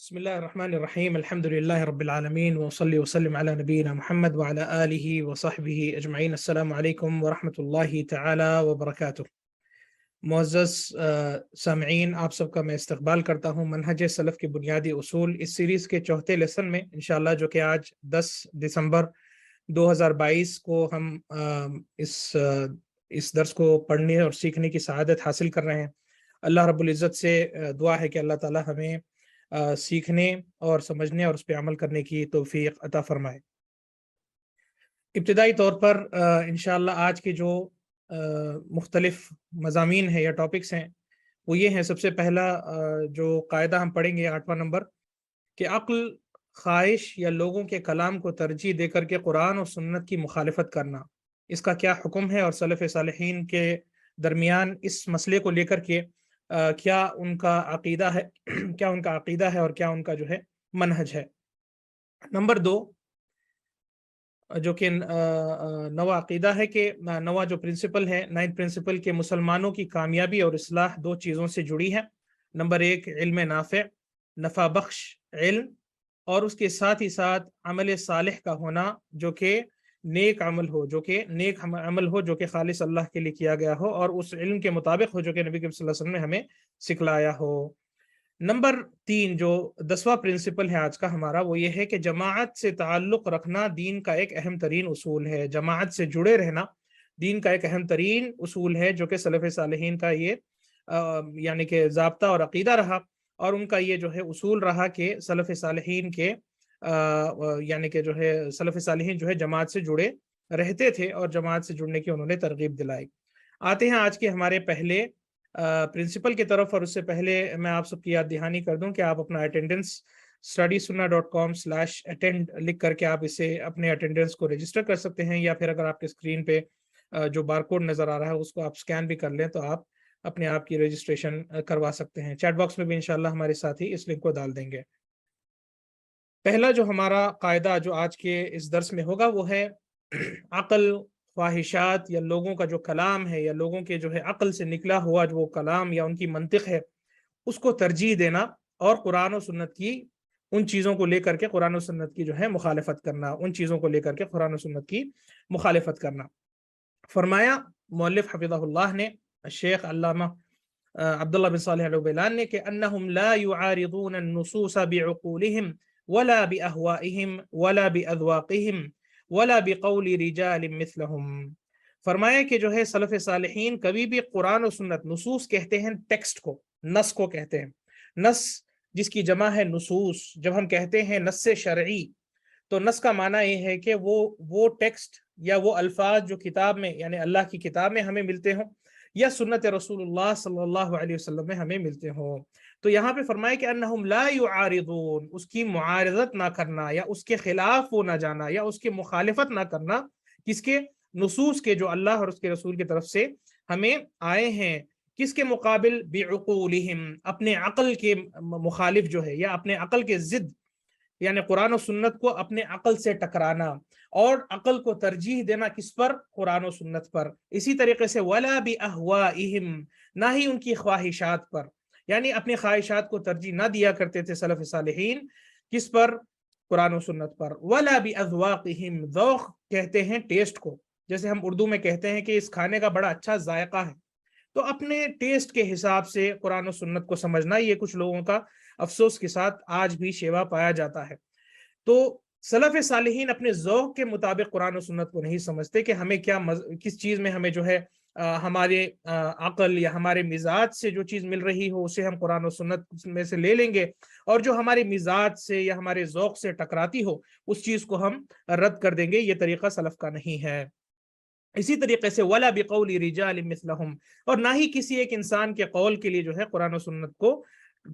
بسم الله الرحمن الرحيم الحمد لله رب العالمين وصلي وسلم على نبينا محمد وعلى آله وصحبه أجمعين السلام علیکم ورحمۃ اللہ تعالی وبرکاتہ۔ معزز سامعین، آپ سب کا میں استقبال کرتا ہوں منہج سلف کے بنیادی اصول اس سیریز کے چوتھے لیسن میں انشاءاللہ، جو کہ آج 10 دسمبر 2022 کو ہم اس درس کو پڑھنے اور سیکھنے کی سعادت حاصل کر رہے ہیں۔ اللہ رب العزت سے دعا ہے کہ اللہ تعالی ہمیں سیکھنے اور سمجھنے اور اس پہ عمل کرنے کی توفیق عطا فرمائے۔ ابتدائی طور پر انشاءاللہ آج کے جو مختلف مضامین ہیں یا ٹاپکس ہیں وہ یہ ہیں۔ سب سے پہلا جو قاعدہ ہم پڑھیں گے 8واں نمبر، کہ عقل، خواہش یا لوگوں کے کلام کو ترجیح دے کر کے قرآن اور سنت کی مخالفت کرنا، اس کا کیا حکم ہے، اور سلف صالحین کے درمیان اس مسئلے کو لے کر کے کیا ان کا عقیدہ ہے اور کیا ان کا جو ہے منہج ہے۔ نمبر 2 جو کہ نواں عقیدہ ہے، کہ نواں جو پرنسپل ہے، 9 پرنسپل، کے مسلمانوں کی کامیابی اور اصلاح 2 چیزوں سے جڑی ہے۔ نمبر 1 علم نافع، نفع بخش علم، اور اس کے ساتھ ہی ساتھ عمل صالح کا ہونا، جو کہ نیک عمل ہو، جو کہ خالص اللہ کے لیے کیا گیا ہو اور اس علم کے مطابق ہو جو کہ نبی کریم صلی اللہ علیہ وسلم نے ہمیں سکھلایا ہو۔ نمبر 3 جو 10واں پرنسپل ہے آج کا ہمارا، وہ یہ ہے کہ جماعت سے تعلق رکھنا دین کا ایک اہم ترین اصول ہے۔ جماعت سے جڑے رہنا دین کا ایک اہم ترین اصول ہے، جو کہ سلف صالحین کا یہ یعنی کہ ضابطہ اور عقیدہ رہا، اور ان کا یہ جو ہے اصول رہا کہ سلف صالحین کے یعنی کہ جو ہے سلف صالحین جو ہے جماعت سے جڑے رہتے تھے اور جماعت سے جڑنے کی انہوں نے ترغیب دلائی۔ آتے ہیں آج کے ہمارے پہلے پرنسپل کی طرف، اور اس سے پہلے میں آپ سب کی یاد دہانی کر دوں کہ آپ اپنا اٹینڈنس studysunnah.com/attend لکھ کر کے آپ اسے اپنے اٹینڈنس کو رجسٹر کر سکتے ہیں، یا پھر اگر آپ کے اسکرین پہ جو بارکوڈ نظر آ رہا ہے اس کو آپ سکین بھی کر لیں تو آپ اپنے آپ کی رجسٹریشن کروا سکتے ہیں۔ چیٹ باکس میں بھی انشاءاللہ ہمارے ساتھی اس لنک کو ڈال دیں گے۔ پہلا جو ہمارا قاعدہ جو آج کے اس درس میں ہوگا وہ ہے عقل، خواہشات یا لوگوں کا جو کلام ہے، یا لوگوں کے جو ہے عقل سے نکلا ہوا جو کلام یا ان کی منطق ہے، اس کو ترجیح دینا، اور قرآن و سنت کی ان چیزوں کو لے کر کے قرآن و سنت کی جو ہے مخالفت کرنا، فرمایا مؤلف حفظہ اللہ نے، شیخ علامہ عبداللہ بن صالح العبیلان نے، کہ انہم لا یعارضون النصوص بعقولہم ولا باہوائہم ولا باذواقہم ولا بقول رجال مثلہم۔ فرمایا کہ جو ہے سلف صالحین کبھی بھی قرآن و سنت، نصوص کہتے ہیں ٹیکسٹ کو، نص کو کہتے ہیں، نص جس کی جمع ہے نصوص۔ جب ہم کہتے ہیں نص شرعی، تو نص کا معنی یہ ہے کہ وہ ٹیکسٹ یا وہ الفاظ جو کتاب میں یعنی اللہ کی کتاب میں ہمیں ملتے ہوں، یا سنت رسول اللہ صلی اللہ علیہ وسلم میں ہمیں ملتے ہوں۔ تو یہاں پہ فرمائے کہ انہم لا یعارضون، اس کی معارضت نہ کرنا، یا اس کے خلاف وہ نہ جانا، یا اس کی مخالفت نہ کرنا، کس کے؟ نصوص کے، جو اللہ اور اس کے رسول کی طرف سے ہمیں آئے ہیں۔ کس کے مقابل؟ بعقولہم، اپنے عقل کے مخالف جو ہے، یا اپنے عقل کے ضد، یعنی قرآن و سنت کو اپنے عقل سے ٹکرانا، اور عقل کو ترجیح دینا کس پر؟ قرآن و سنت پر۔ اسی طریقے سے ولا باہوائہم، نہ ہی ان کی خواہشات پر، یعنی اپنی خواہشات کو ترجیح نہ دیا کرتے تھے سلف صالحین، کس پر؟ قرآن و سنت پر۔ ولا باذواقہم، ذوق کہتے ہیں ٹیسٹ کو، جیسے ہم اردو میں کہتے ہیں کہ اس کھانے کا بڑا اچھا ذائقہ ہے، تو اپنے ٹیسٹ کے حساب سے قرآن و سنت کو سمجھنا، یہ کچھ لوگوں کا افسوس کے ساتھ آج بھی شیوا پایا جاتا ہے۔ تو سلف صالحین اپنے ذوق کے مطابق قرآن و سنت کو نہیں سمجھتے کہ ہمیں کس چیز میں ہمیں جو ہے ہمارے عقل یا ہمارے مزاج سے جو چیز مل رہی ہو اسے ہم قرآن و سنت میں سے لے لیں گے، اور جو ہمارے مزاج سے یا ہمارے ذوق سے ٹکراتی ہو اس چیز کو ہم رد کر دیں گے۔ یہ طریقہ سلف کا نہیں ہے۔ اسی طریقے سے ولا بقول رجال مثلہم، اور نہ ہی کسی ایک انسان کے قول کے لیے جو ہے قرآن و سنت کو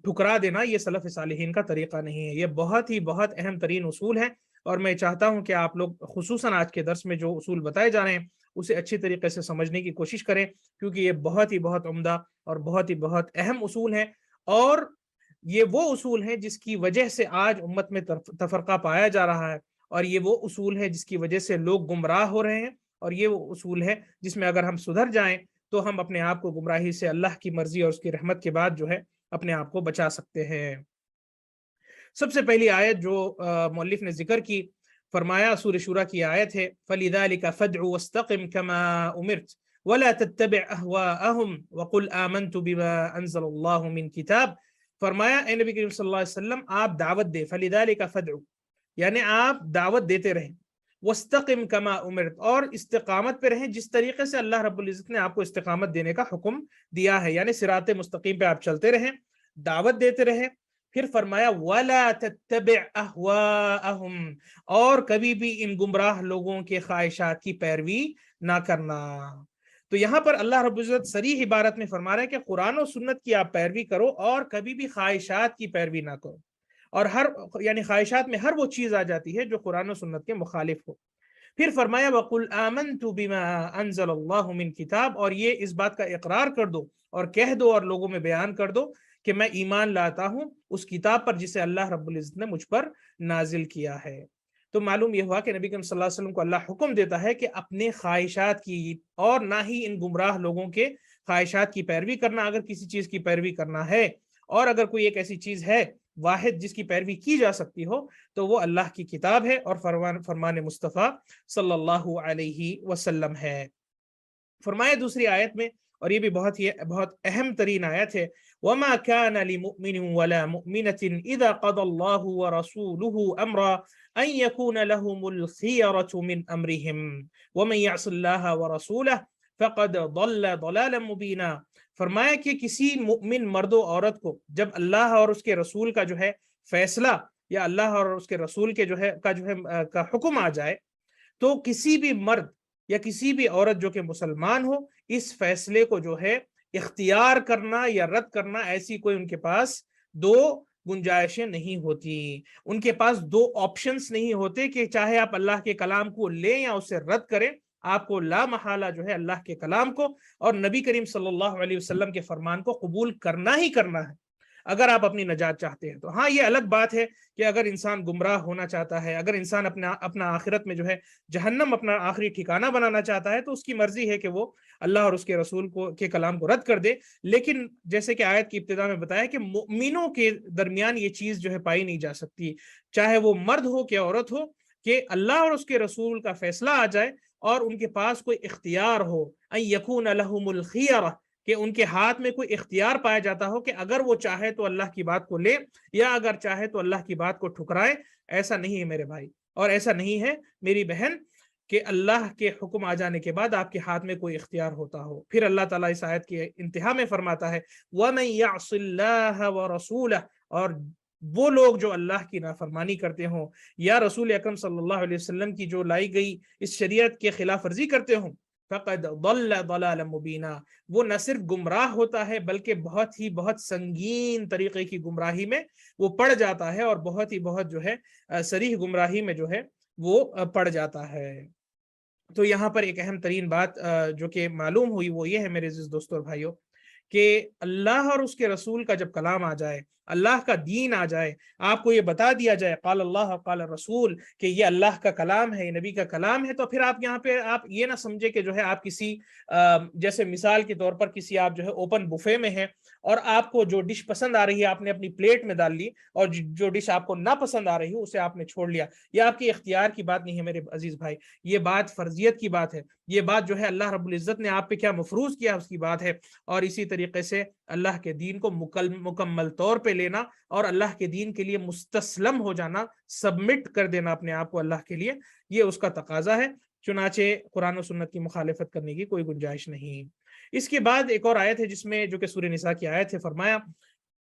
ٹھکرا دینا، یہ سلف صالحین کا طریقہ نہیں ہے۔ یہ بہت ہی بہت اہم ترین اصول ہے، اور میں چاہتا ہوں کہ آپ لوگ خصوصاً آج کے درس میں جو اصول بتائے جا رہے ہیں اسے اچھی طریقے سے سمجھنے کی کوشش کریں، کیونکہ یہ بہت ہی بہت عمدہ اور بہت ہی بہت اہم اصول ہیں، اور یہ وہ اصول ہیں جس کی وجہ سے آج امت میں تفرقہ پایا جا رہا ہے، اور یہ وہ اصول ہے جس کی وجہ سے لوگ گمراہ ہو رہے ہیں، اور یہ وہ اصول ہے جس میں اگر ہم سدھر جائیں تو ہم اپنے آپ کو گمراہی سے اللہ کی مرضی اور اس کی رحمت کے بعد جو ہے اپنے آپ کو بچا سکتے ہیں۔ سب سے پہلی آیت جو مؤلف نے ذکر کی، فرمایا سورہ شورى کی آیت ہے فَلِذَلِكَ فَادْعُ وَاسْتَقِمْ كَمَا أُمِرْتَ وَلَا تَتَّبِعْ أَهْوَاءَهُمْ وَقُلْ آمَنْتُ بِمَا أَنزَلَ اللَّهُ مِنْ كِتَابٍ۔ فرمایا اے نبی کریم صلی اللہ علیہ وسلم آپ دعوت دے، فَلِذَلِكَ فَادْعُ یعنی آپ دعوت دیتے رہیں، وَاسْتَقِمْ كَمَا أُمِرْتَ اور استقامت پہ رہیں جس طریقے سے اللہ رب العزت نے آپ کو استقامت دینے کا حکم دیا ہے، یعنی صراط مستقیم پہ آپ چلتے رہیں، دعوت دیتے رہیں۔ پھر فرمایا وَلَا تَتَّبِعْ أَهْوَاءَهُمْ اور کبھی بھی ان گمراہ لوگوں کے خواہشات کی پیروی نہ کرنا۔ تو یہاں پر اللہ رب العزت صریح عبارت میں فرما رہا ہے کہ قرآن و سنت کی آپ پیروی کرو اور کبھی بھی خواہشات کی پیروی نہ کرو، اور یعنی خواہشات میں ہر وہ چیز آ جاتی ہے جو قرآن و سنت کے مخالف ہو۔ پھر فرمایا وَقُلْ آمَنْتُ بِمَا أَنزَلَ اللَّهُ مِنْ كِتَابٍ اور یہ اس بات کا اقرار کر دو اور کہہ دو اور لوگوں میں بیان کر دو کہ میں ایمان لاتا ہوں اس کتاب پر جسے اللہ رب العزت نے مجھ پر نازل کیا ہے۔ تو معلوم یہ ہوا کہ نبی کریم صلی اللہ علیہ وسلم کو اللہ حکم دیتا ہے کہ اپنے خواہشات کی اور نہ ہی ان گمراہ لوگوں کے خواہشات کی پیروی کرنا۔ اگر کسی چیز کی پیروی کرنا ہے اور اگر کوئی ایک ایسی چیز ہے واحد جس کی پیروی کی جا سکتی ہو تو وہ اللہ کی کتاب ہے اور فرمان مصطفیٰ صلی اللہ علیہ وسلم ہے۔ فرمایا دوسری آیت میں، اور یہ بھی بہت اہم ترین آیت ہے، وَمَا كَانَ لِمُؤْمِنٍ وَلَا مُؤْمِنَةٍ إِذَا قَضَى اللَّهُ وَرَسُولُهُ أَمْرًا أَن يَكُونَ لَهُمُ الْخِيَرَةُ مِنْ أَمْرِهِمْ وَمَن يَعْصِ اللَّهَ وَرَسُولَهُ فَقَدْ ضَلَّ ضَلَالًا مُبِينًا۔ فرمایا کہ کسی مؤمن مرد و عورت کو جب اللہ اور اس کے رسول کا جو ہے فیصلہ یا اللہ اور اس کے رسول کے جو ہے کا حکم آ جائے تو کسی بھی مرد یا کسی بھی عورت جو کہ مسلمان ہو اس فیصلے کو جو ہے اختیار کرنا یا رد کرنا، ایسی کوئی ان کے پاس دو گنجائشیں نہیں ہوتی، ان کے پاس دو آپشنز نہیں ہوتے کہ چاہے آپ اللہ کے کلام کو لیں یا اسے رد کریں۔ آپ کو لا محالہ جو ہے اللہ کے کلام کو اور نبی کریم صلی اللہ علیہ وسلم کے فرمان کو قبول کرنا ہی کرنا ہے اگر آپ اپنی نجات چاہتے ہیں۔ تو ہاں یہ الگ بات ہے کہ اگر انسان گمراہ ہونا چاہتا ہے، اگر انسان اپنا آخرت میں جو ہے جہنم اپنا آخری ٹھکانہ بنانا چاہتا ہے تو اس کی مرضی ہے کہ وہ اللہ اور اس کے رسول کے کلام کو رد کر دے، لیکن جیسے کہ آیت کی ابتدا میں بتایا کہ مؤمنوں کے درمیان یہ چیز جو ہے پائی نہیں جا سکتی، چاہے وہ مرد ہو کہ عورت ہو، کہ اللہ اور اس کے رسول کا فیصلہ آ جائے اور ان کے پاس کوئی اختیار ہو، ان یکون لہم الخیرہ کہ ان کے ہاتھ میں کوئی اختیار پایا جاتا ہو کہ اگر وہ چاہے تو اللہ کی بات کو لے یا اگر چاہے تو اللہ کی بات کو ٹھکرائے۔ ایسا نہیں ہے میرے بھائی، اور ایسا نہیں ہے میری بہن کہ اللہ کے حکم آ جانے کے بعد آپ کے ہاتھ میں کوئی اختیار ہوتا ہو۔ پھر اللہ تعالیٰ اس آیت کی انتہا میں فرماتا ہے وَمَن يَعْصِ اللَّهَ وَرَسُولَهُ اور وہ لوگ جو اللہ کی نافرمانی کرتے ہوں یا رسول اکرم صلی اللہ علیہ وسلم کی جو لائی گئی اس شریعت کے خلاف ورزی کرتے ہوں، فقد ضل ضلالا مبینا وہ نہ صرف گمراہ ہوتا ہے بلکہ بہت سنگین طریقے کی گمراہی میں وہ پڑ جاتا ہے، اور بہت جو ہے صریح گمراہی میں جو ہے وہ پڑ جاتا ہے۔ تو یہاں پر ایک اہم ترین بات جو کہ معلوم ہوئی وہ یہ ہے میرے عزیز دوستوں اور بھائیوں کہ اللہ اور اس کے رسول کا جب کلام آ جائے، اللہ کا دین آ جائے، آپ کو یہ بتا دیا جائے قال اللہ قال رسول کہ یہ اللہ کا کلام ہے، یہ نبی کا کلام ہے، تو پھر آپ یہاں پہ آپ یہ نہ سمجھے کہ جو ہے آپ کسی جیسے مثال کے طور پر کسی آپ جو ہے اوپن بفے میں ہیں اور آپ کو جو ڈش پسند آ رہی ہے آپ نے اپنی پلیٹ میں ڈال لی اور جو ڈش آپ کو نہ پسند آ رہی ہے اسے آپ نے چھوڑ لیا۔ یہ آپ کے اختیار کی بات نہیں ہے میرے عزیز بھائی، یہ بات فرضیت کی بات ہے، یہ بات جو ہے اللہ رب العزت نے آپ پہ کیا مفروض کیا اس کی بات ہے۔ اور اسی طریقے سے اللہ کے دین کو مکمل طور پہ لینا اور اللہ کے دین کے لیے مستسلم ہو جانا، سبمٹ کر دینا اپنے آپ کو اللہ کے لیے، یہ اس کا تقاضا ہے۔ چنانچہ قرآن و سنت کی مخالفت کرنے کی کوئی گنجائش نہیں۔ اس کے بعد ایک اور آیت ہے جس میں جو کہ سورہ نساء کی آیت ہے، فرمایا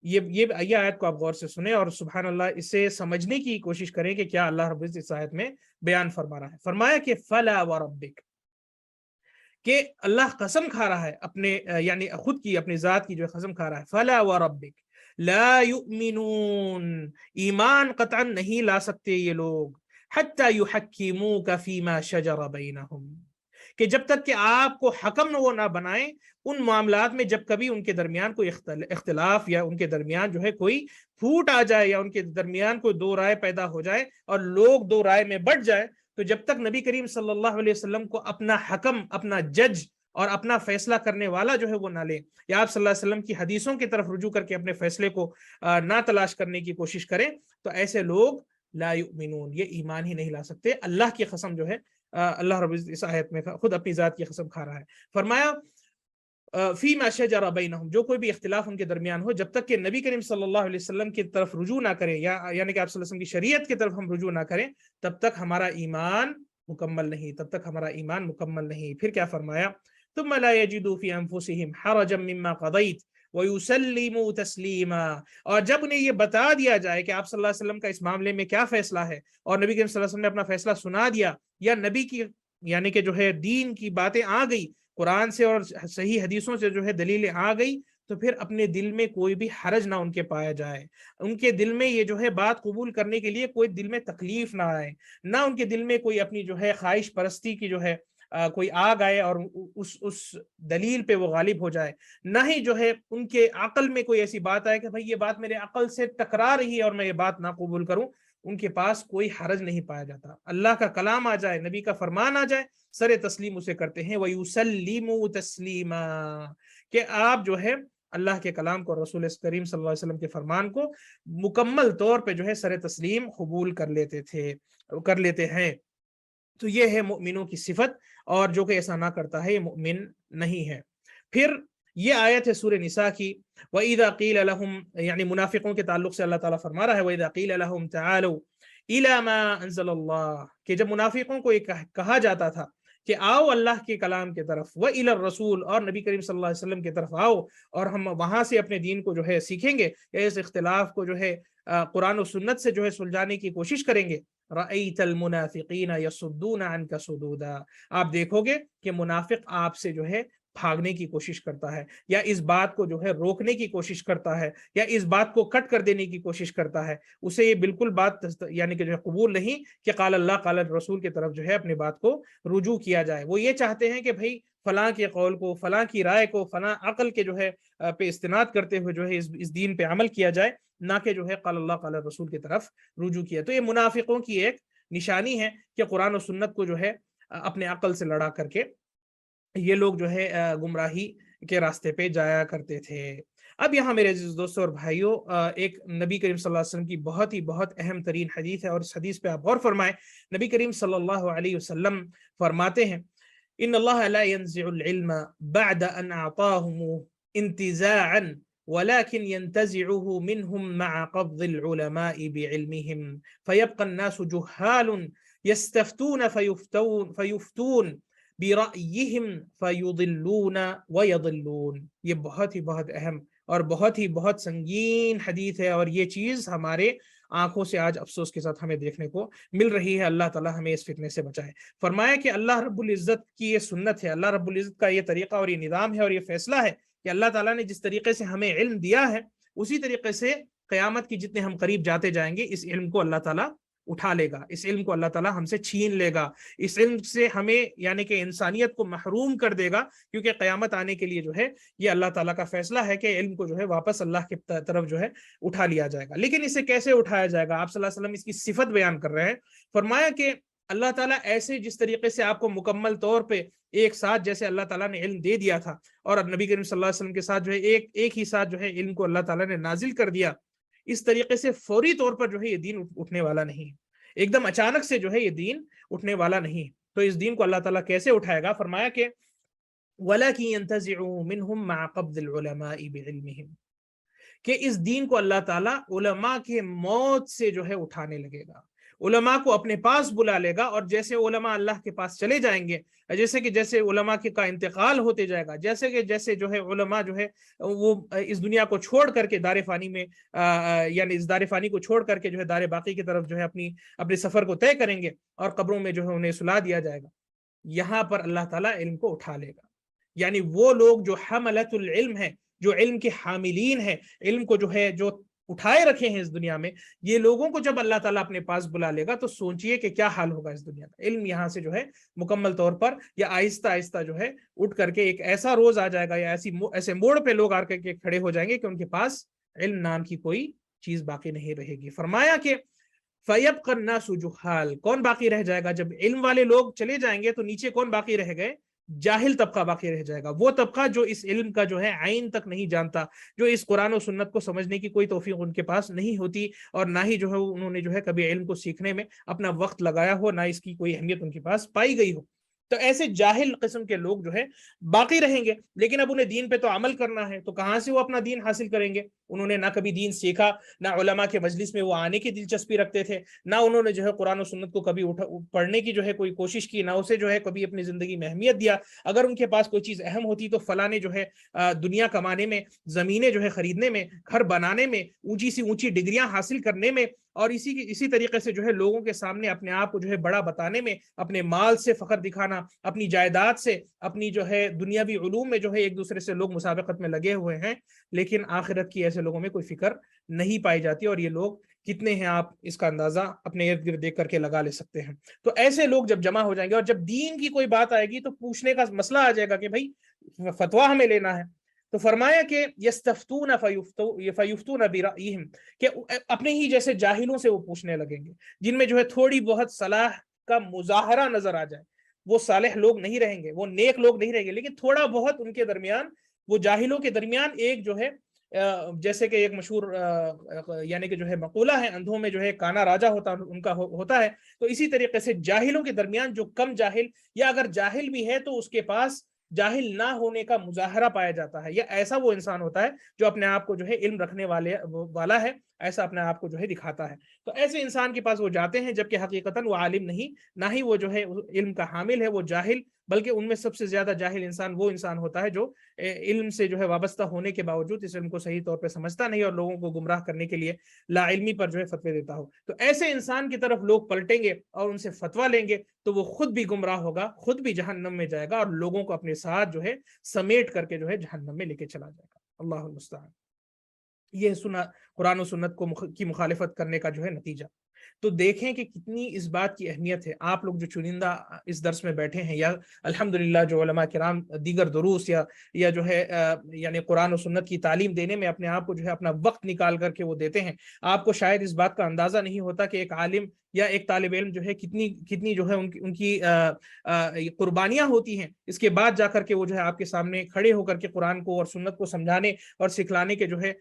یہ آیت کو آپ غور سے سنیں اور سبحان اللہ اسے سمجھنے کی کوشش کریں کہ کیا اللہ رب العزت اس آیت میں بیان فرما رہا ہے۔ فرمایا کہ فلا وربک کہ اللہ قسم کھا رہا ہے اپنے یعنی خود کی اپنی ذات کی جو قسم کھا رہا ہے، فلا وربک لا یؤمنون ایمان قطعا نہیں لا سکتے یہ لوگ، حتی یحکموک فیما شجر بینہم کہ جب تک کہ آپ کو حکم وہ نہ بنائیں ان معاملات میں جب کبھی ان کے درمیان کوئی اختلاف یا ان کے درمیان جو ہے کوئی پھوٹ آ جائے یا ان کے درمیان کوئی دو رائے پیدا ہو جائے اور لوگ دو رائے میں بٹ جائے، تو جب تک نبی کریم صلی اللہ علیہ وسلم کو اپنا حکم، اپنا جج اور اپنا فیصلہ کرنے والا جو ہے وہ نہ لیں، یا آپ صلی اللہ علیہ وسلم کی حدیثوں کی طرف رجوع کر کے اپنے فیصلے کو نہ تلاش کرنے کی کوشش کریں، تو ایسے لوگ لا یؤمنون، یہ ایمان ہی نہیں لا سکتے۔ اللہ کی قسم جو ہے اللہ رب العزت اس آیت میں خود اپنی ذات کی قسم کھا رہا ہے۔ فرمایا فیما شجر بینہم، جو کوئی بھی اختلاف ان کے درمیان ہو، جب تک کہ نبی کریم صلی اللہ علیہ وسلم کی طرف رجوع نہ کریں، یعنی کہ آپ صلی اللہ علیہ وسلم کی شریعت کی طرف ہم رجوع نہ کریں، تب تک ہمارا ایمان مکمل نہیں، تب تک ہمارا ایمان مکمل نہیں۔ پھر کیا فرمایا؟ ثم لا يجدوا في انفسهم حرجا مما قضيت ويسلموا تسلیما، اور جب انہیں یہ بتا دیا جائے کہ آپ صلی اللہ علیہ وسلم کا اس معاملے میں کیا فیصلہ ہے، اور نبی کریم صلی اللہ علیہ وسلم نے اپنا فیصلہ سنا دیا، یا نبی کی یعنی کہ جو ہے دین کی باتیں آ گئی، قرآن سے اور صحیح حدیثوں سے جو ہے دلیلیں آ گئی، تو پھر اپنے دل میں کوئی بھی حرج نہ ان کے پایا جائے، ان کے دل میں یہ جو ہے بات قبول کرنے کے لیے کوئی دل میں تکلیف نہ آئے، نہ ان کے دل میں کوئی اپنی جو ہے خواہش پرستی کی جو ہے کوئی آگ آئے اور اس دلیل پہ وہ غالب ہو جائے، نہ ہی جو ہے ان کے عقل میں کوئی ایسی بات آئے کہ بھئی یہ بات میرے عقل سے ٹکرا رہی ہے اور میں یہ بات نہ قبول کروں۔ ان کے پاس کوئی حرج نہیں پایا جاتا، اللہ کا کلام آ جائے، نبی کا فرمان آ جائے، سر تسلیم اسے کرتے ہیں۔ وَيُسَلِّمُوا تَسْلِيمًا، کہ آپ جو ہے اللہ کے کلام کو، رسول کریم صلی اللہ علیہ وسلم کے فرمان کو مکمل طور پہ جو ہے سر تسلیم قبول کر لیتے ہیں۔ تو یہ ہے مؤمنوں کی صفت، اور جو کہ ایسا نہ کرتا ہے یہ مؤمن نہیں ہے۔ پھر یہ آیت ہے سورہ نساء کی، وَإِذَا قِيلَ لَهُمْ، یعنی منافقوں کے تعلق سے اللہ تعالیٰ فرما رہا ہے وَإِذَا قِيلَ لَهُمْ تَعَالَوْا إِلَى مَا أَنزَلَ اللَّهُ، کہ جب منافقوں کو یہ کہا جاتا تھا کہ آؤ اللہ کے کلام کی طرف، وَإِلَى الرَّسُولِ، اور نبی کریم صلی اللہ علیہ وسلم کی طرف آؤ اور ہم وہاں سے اپنے دین کو جو ہے سیکھیں گے، یا اس اختلاف کو جو ہے قرآن و سنت سے جو ہے سلجھانے کی کوشش کریں گے۔ رَأَيْتَ الْمُنَافِقِينَ يَصُدُّونَ عَنْكَ صُدُودًا، آپ دیکھو گے کہ منافق آپ سے جو ہے بھاگنے کی کوشش کرتا ہے، یا اس بات کو جو ہے روکنے کی کوشش کرتا ہے، یا اس بات کو کٹ کر دینے کی کوشش کرتا ہے۔ اسے یہ بالکل بات یعنی کہ جو ہے قبول نہیں کہ قال اللہ قال رسول کی طرف جو ہے اپنی بات کو رجوع کیا جائے۔ وہ یہ چاہتے ہیں کہ بھئی فلاں کے قول کو، فلاں کی رائے کو، فلاں عقل کے جو ہے پہ استناد کرتے ہوئے جو ہے اس دین پہ عمل کیا جائے، نہ کہ جو ہے قال اللہ قال رسول کی طرف رجوع کیا۔ تو یہ منافقوں کی ایک نشانی ہے کہ قرآن و سنت کو جو ہے اپنے عقل سے لڑا کر کے یہ لوگ جو ہے گمراہی کے راستے پہ جایا کرتے تھے۔ اب یہاں میرے عزیز دوستوں اور بھائیوں، ایک نبی کریم صلی اللہ علیہ وسلم کی بہت اہم ترین حدیث ہے، اور اس حدیث پہ آپ غور فرمائیں۔ نبی کریم صلی اللہ علیہ وسلم فرماتے ہیں ان اللہ لا ينزع العلم بعد ان اعطاهم انتزاعا ولكن ينتزعه منهم مع قبض العلماء بعلمهم فيبقى الناس جهال يستفتون فيفتون برأيهم فيضلون ويضلون۔ یہ بہت اہم اور بہت سنگین حدیث ہے، اور یہ چیز ہمارے آنکھوں سے آج افسوس کے ساتھ ہمیں دیکھنے کو مل رہی ہے۔ اللہ تعالیٰ ہمیں اس فتنے سے بچائے۔ فرمایا کہ اللہ رب العزت کی یہ سنت ہے، اللہ رب العزت کا یہ طریقہ اور یہ نظام ہے اور یہ فیصلہ ہے کہ اللہ تعالیٰ نے جس طریقے سے ہمیں علم دیا ہے، اسی طریقے سے قیامت کی جتنے ہم قریب جاتے جائیں گے، اس علم کو اللہ تعالیٰ اٹھا لے گا، اس علم کو اللہ تعالیٰ ہم سے چھین لے گا، اس علم سے ہمیں یعنی کہ انسانیت کو محروم کر دے گا، کیونکہ قیامت آنے کے لیے جو ہے یہ اللہ تعالیٰ کا فیصلہ ہے کہ علم کو جو ہے واپس اللہ کی طرف جو ہے اٹھا لیا جائے گا۔ لیکن اسے کیسے اٹھایا جائے گا؟ آپ صلی اللہ علیہ وسلم اس کی صفت بیان کر رہے ہیں۔ فرمایا کہ اللہ تعالیٰ ایسے جس طریقے سے آپ کو مکمل طور پہ ایک ساتھ جیسے اللہ تعالیٰ نے علم دے دیا تھا، اور نبی کریم صلی اللہ علیہ وسلم کے ساتھ جو ہے ایک ہی ساتھ جو ہے علم کو اللہ تعالیٰ نے نازل کر دیا، اس طریقے سے فوری طور پر جو ہے یہ دین اٹھنے والا نہیں، ایک دم اچانک سے جو ہے یہ دین اٹھنے والا نہیں۔ تو اس دین کو اللہ تعالیٰ کیسے اٹھائے گا؟ فرمایا کہ وَلَكِنْ يَنْتَزِعُوا مِنْهُمْ مَعَ قَبْضِ الْعُلَمَاءِ بِعِلْمِهِمْ، کہ اس دین کو اللہ تعالیٰ علماء کے موت سے جو ہے اٹھانے لگے گا، علماء کو اپنے پاس بلا لے گا، اور جیسے علماء اللہ کے پاس چلے جائیں گے، جیسے علماء کا انتقال ہوتے جائے گا، جیسے جو ہے علماء جو ہے وہ اس دنیا کو چھوڑ کر کے دار فانی میں یعنی اس دار فانی کو چھوڑ کر کے جو ہے دار باقی کی طرف جو ہے اپنے سفر کو طے کریں گے، اور قبروں میں جو ہے انہیں سلا دیا جائے گا، یہاں پر اللہ تعالیٰ علم کو اٹھا لے گا۔ یعنی وہ لوگ جو حملت العلم ہے، جو علم کے حاملین ہیں، علم کو جو ہے جو اٹھائے رکھے ہیں اس دنیا میں، یہ لوگوں کو جب اللہ تعالیٰ اپنے پاس بلا لے گا تو سوچئے کہ کیا حال ہوگا اس دنیا کا۔ علم یہاں سے جو ہے مکمل طور پر یا آہستہ آہستہ جو ہے اٹھ کر کے ایک ایسا روز آ جائے گا، یا ایسے موڑ پہ لوگ آ کر کے کھڑے ہو جائیں گے کہ ان کے پاس علم نام کی کوئی چیز باقی نہیں رہے گی۔ فرمایا کہ فَيَبْقَى النَّاسُ جُهَّالًا، کون باقی رہ جائے گا؟ جب علم والے لوگ چلے جائیں گے تو نیچے کون باقی رہ گئے؟ جاہل طبقہ باقی رہ جائے گا، وہ طبقہ جو اس علم کا جو ہے عین تک نہیں جانتا، جو اس قرآن و سنت کو سمجھنے کی کوئی توفیق ان کے پاس نہیں ہوتی، اور نہ ہی جو ہے انہوں نے جو ہے کبھی علم کو سیکھنے میں اپنا وقت لگایا ہو، نہ اس کی کوئی اہمیت ان کے پاس پائی گئی ہو۔ تو ایسے جاہل قسم کے لوگ جو ہے باقی رہیں گے، لیکن اب انہیں دین پہ تو عمل کرنا ہے، تو کہاں سے وہ اپنا دین حاصل کریں گے؟ انہوں نے نہ کبھی دین سیکھا، نہ علماء کے مجلس میں وہ آنے کی دلچسپی رکھتے تھے، نہ انہوں نے جو ہے قرآن و سنت کو کبھی پڑھنے کی جو ہے کوئی کوشش کی، نہ اسے جو ہے کبھی اپنی زندگی میں اہمیت دیا۔ اگر ان کے پاس کوئی چیز اہم ہوتی تو فلاں نے جو ہے دنیا کمانے میں، زمینیں جو ہے خریدنے میں، گھر بنانے میں، اونچی سی اونچی ڈگریاں حاصل کرنے میں، اور اسی طریقے سے جو ہے لوگوں کے سامنے اپنے آپ کو جو ہے بڑا بتانے میں، اپنے مال سے فخر دکھانا، اپنی جائیداد سے، اپنی جو ہے دنیاوی علوم میں جو ہے ایک دوسرے سے لوگ مسابقت میں لگے ہوئے ہیں، لیکن آخرت کی ایسے لوگوں میں کوئی فکر نہیں پائی جاتی، اور یہ لوگ کتنے ہیں آپ اس کا اندازہ اپنے ارد گرد دیکھ کر کے لگا لے سکتے ہیں۔ تو ایسے لوگ جب جمع ہو جائیں گے، اور جب دین کی کوئی بات آئے گی تو پوچھنے کا مسئلہ آ جائے گا کہ بھائی فتویٰ ہمیں لینا ہے، تو فرمایا کہ یستفتون فیفتون برأیہم، کہ اپنے ہی جیسے جاہلوں سے وہ پوچھنے لگیں گے، جن میں جو ہے تھوڑی بہت صلاح کا مظاہرہ نظر آ جائے۔ وہ صالح لوگ نہیں رہیں گے، وہ نیک لوگ نہیں رہیں گے، لیکن تھوڑا بہت ان کے درمیان، وہ جاہلوں کے درمیان ایک جو ہے جیسے کہ ایک مشہور یعنی کہ جو ہے مقولہ ہے، اندھوں میں جو ہے کانا راجا ان کا ہوتا ہے، تو اسی طریقے سے جاہلوں کے درمیان جو کم جاہل، یا اگر جاہل بھی ہے تو اس کے پاس جاہل نہ ہونے کا مظاہرہ پایا جاتا ہے، یا ایسا وہ انسان ہوتا ہے جو اپنے آپ کو جو ہے علم رکھنے والا ہے، ایسا اپنے آپ کو جو ہے دکھاتا ہے۔ تو ایسے انسان کے پاس وہ جاتے ہیں، جبکہ حقیقتاً وہ عالم نہیں، نہ ہی وہ جو ہے علم کا حامل ہے، وہ جاہل، بلکہ ان میں سب سے زیادہ جاہل انسان وہ انسان ہوتا ہے جو علم سے جو ہے وابستہ ہونے کے باوجود اس علم کو صحیح طور پہ سمجھتا نہیں، اور لوگوں کو گمراہ کرنے کے لیے لا علمی پر جو ہے فتوے دیتا ہو۔ تو ایسے انسان کی طرف لوگ پلٹیں گے اور ان سے فتویٰ لیں گے، تو وہ خود بھی گمراہ ہوگا، خود بھی جہنم میں جائے گا، اور لوگوں کو اپنے ساتھ جو ہے سمیٹ کر کے جو ہے جہنم میں لے کے چلا جائے گا۔ اللہ المستعان۔ یہ سنا قرآن و سنت کی مخالفت کرنے کا جو ہے نتیجہ۔ تو دیکھیں کہ کتنی اس بات کی اہمیت ہے۔ آپ لوگ جو چنندہ اس درس میں بیٹھے ہیں، یا الحمدللہ جو علماء کرام دیگر دروس یا جو ہے یعنی قرآن و سنت کی تعلیم دینے میں اپنے آپ کو جو ہے اپنا وقت نکال کر کے وہ دیتے ہیں، آپ کو شاید اس بات کا اندازہ نہیں ہوتا کہ ایک عالم یا ایک طالب علم جو ہے کتنی جو ہے ان کی قربانیاں ہوتی ہیں، اس کے بعد جا کر کے وہ جو ہے آپ کے سامنے کھڑے ہو کر کے قرآن کو اور سنت کو سمجھانے اور سکھلانے کے جو ہے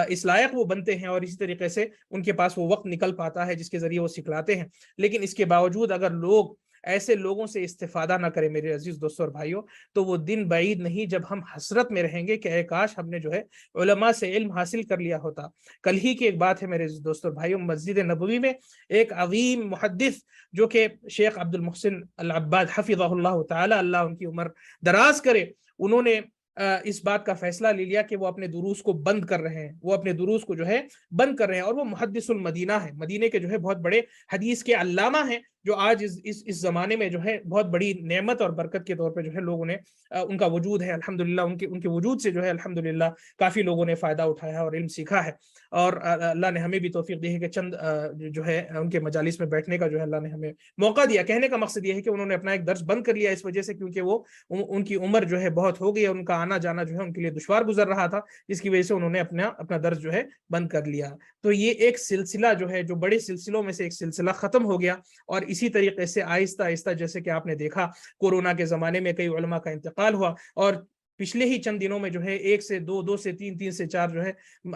اس لائق وہ بنتے ہیں، اور اسی طریقے سے ان کے پاس وہ وقت نکل پاتا ہے جس کے ذریعے وہ سکھلاتے ہیں۔ لیکن اس کے باوجود اگر لوگ ایسے لوگوں سے استفادہ نہ کریں میرے عزیز دوستوں اور بھائیوں، تو وہ دن بعید نہیں جب ہم حسرت میں رہیں گے کہ اے کاش ہم نے جو ہے علماء سے علم حاصل کر لیا ہوتا۔ کل ہی کی ایک بات ہے میرے عزیز دوستوں اور بھائیوں، مسجد نبوی میں ایک عظیم محدث جو کہ شیخ عبد المحسن العباد حفظہ اللہ تعالی، اللہ ان کی عمر دراز کرے، انہوں نے اس بات کا فیصلہ لے لیا کہ وہ اپنے دروس کو بند کر رہے ہیں، وہ اپنے دروس کو جو ہے بند کر رہے ہیں، اور وہ محدث المدینہ ہے، مدینے کے جو ہے بہت بڑے حدیث کے علامہ ہیں، جو آج اس زمانے میں جو ہے بہت بڑی نعمت اور برکت کے طور پہ جو ہے لوگوں نے ان کا وجود ہے الحمدللہ، ان کے وجود سے جو ہے الحمدللہ کافی لوگوں نے فائدہ اٹھایا ہے اور علم سیکھا ہے، اور اللہ نے ہمیں بھی توفیق دی ہے کہ چند جو ہے ان کے مجالس میں بیٹھنے کا جو ہے اللہ نے ہمیں موقع دیا۔ کہنے کا مقصد یہ ہے کہ انہوں نے اپنا ایک درس بند کر لیا اس وجہ سے، کیونکہ وہ ان کی عمر جو ہے بہت ہو گئی ہے، ان کا آنا جانا جو ہے ان کے لیے دشوار گزر رہا تھا، جس کی وجہ سے انہوں نے اپنا درس جو ہے بند کر لیا۔ تو یہ ایک سلسلہ جو ہے، جو بڑے سلسلوں میں سے ایک سلسلہ ختم ہو گیا، اور اسی طریقے سے آہستہ آہستہ جیسے کہ آپ نے دیکھا کورونا کے زمانے میں کئی علماء کا انتقال ہوا، اور پچھلے ہی چند دنوں میں جو ہے 1 سے 2، 2 سے 3، 3 سے 4 جو ہے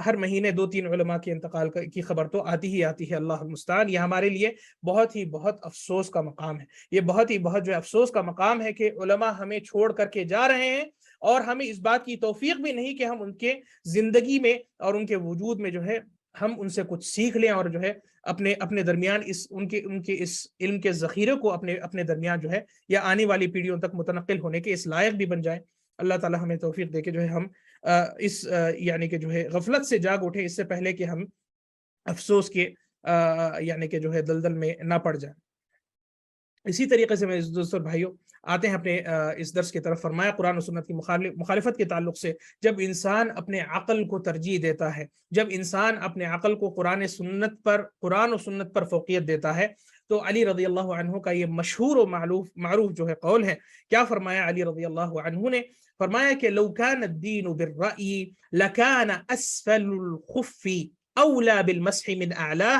ہر مہینے 2-3 علماء کے انتقال کی خبر تو آتی ہی آتی ہے۔ اللہ المستعان۔ یہ ہمارے لیے بہت افسوس کا مقام ہے، یہ بہت جو ہے افسوس کا مقام ہے کہ علماء ہمیں چھوڑ کر کے جا رہے ہیں، اور ہمیں اس بات کی توفیق بھی نہیں کہ ہم ان کے زندگی میں اور ان کے وجود میں جو ہے ہم ان سے کچھ سیکھ لیں، اور جو ہے اپنے درمیان ان کے اس علم کے ذخیرے کو اپنے درمیان جو ہے یا آنے والی پیڑھیوں تک متنقل ہونے کے اس لائق بھی بن جائیں۔ اللہ تعالی ہمیں توفیق دے کہ جو ہے ہم اس یعنی کہ جو ہے غفلت سے جاگ اٹھیں، اس سے پہلے کہ ہم افسوس کے یعنی کہ جو ہے دلدل میں نہ پڑ جائیں۔ اسی طریقے سے میرے دوستوں اور بھائیوں آتے ہیں اپنے اس درس کی طرف۔ فرمایا قرآن و سنت کی مخالفت کے تعلق سے، جب انسان اپنے عقل کو ترجیح دیتا ہے، جب انسان اپنے عقل کو قرآن و سنت پر فوقیت دیتا ہے، تو علی رضی اللہ عنہ کا یہ مشہور و معروف جو ہے قول ہے۔ کیا فرمایا علی رضی اللہ عنہ نے؟ فرمایا کہ لو كان الدين بالرأي لكان اسفل الخف اولى بالمسح من اعلاه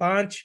5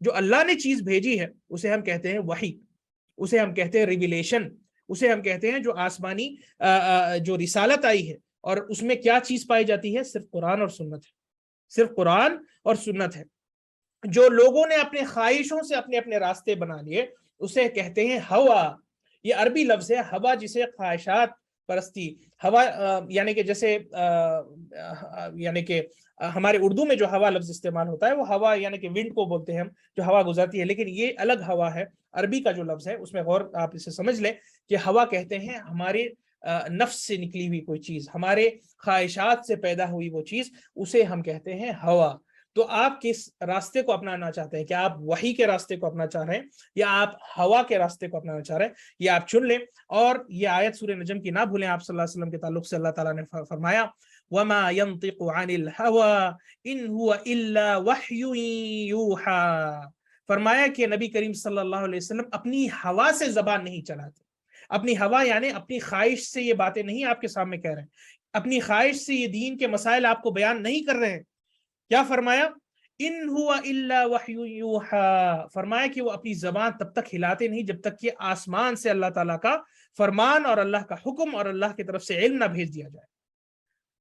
جو اللہ نے چیز بھیجی ہے اسے ہم کہتے ہیں وحی، اسے ہم کہتے ہیں ریویلیشن، اسے ہم کہتے ہیں جو آسمانی جو رسالت آئی ہے، اور اس میں کیا چیز پائی جاتی ہے؟ صرف قرآن اور سنت ہے، صرف قرآن اور سنت ہے۔ جو لوگوں نے اپنے خواہشوں سے اپنے اپنے راستے بنا لیے اسے کہتے ہیں ہوا۔ یہ عربی لفظ ہے ہوا، جسے خواہشات پرستی ہوا، یعنی کہ جیسے یعنی کہ ہمارے اردو میں جو ہوا لفظ استعمال ہوتا ہے وہ ہوا یعنی کہ ونڈ کو بولتے ہیں ہم، جو ہوا گزرتی ہے، لیکن یہ الگ ہوا ہے۔ عربی کا جو لفظ ہے اس میں غور آپ اسے سمجھ لیں کہ ہوا کہتے ہیں ہمارے نفس سے نکلی ہوئی کوئی چیز، ہمارے خواہشات سے پیدا ہوئی وہ چیز، اسے ہم کہتے ہیں ہوا۔ تو آپ کس راستے کو اپنانا چاہتے ہیں؟ کیا آپ وحی کے راستے کو اپنا چاہ رہے ہیں یا آپ ہوا کے راستے کو اپنانا چاہ رہے ہیں؟ یہ آپ چن لیں۔ اور یہ آیت سورہ نجم کی نہ بھولیں، آپ صلی اللہ علیہ وسلم کے تعلق سے اللہ تعالیٰ نے فرمایا وَمَا يَنطِقُ عَنِ الْهَوَىٰ إِنْ هُوَ إِلَّا وَحْيٌ يُوحَىٰ۔ فرمایا کہ نبی کریم صلی اللہ علیہ وسلم اپنی ہوا سے زبان نہیں چلاتے۔ اپنی ہوا یعنی اپنی خواہش سے یہ باتیں نہیں آپ کے سامنے کہہ رہے ہیں، اپنی خواہش سے یہ دین کے مسائل آپ کو بیان نہیں کر رہے ہیں۔ کیا فرمایا؟ ان ہوا الا وحی یوحا، فرمایا کہ وہ اپنی زبان تب تک ہلاتے نہیں جب تک کہ آسمان سے اللہ تعالیٰ کا فرمان اور اللہ کا حکم اور اللہ کی طرف سے علم نہ بھیج دیا جائے۔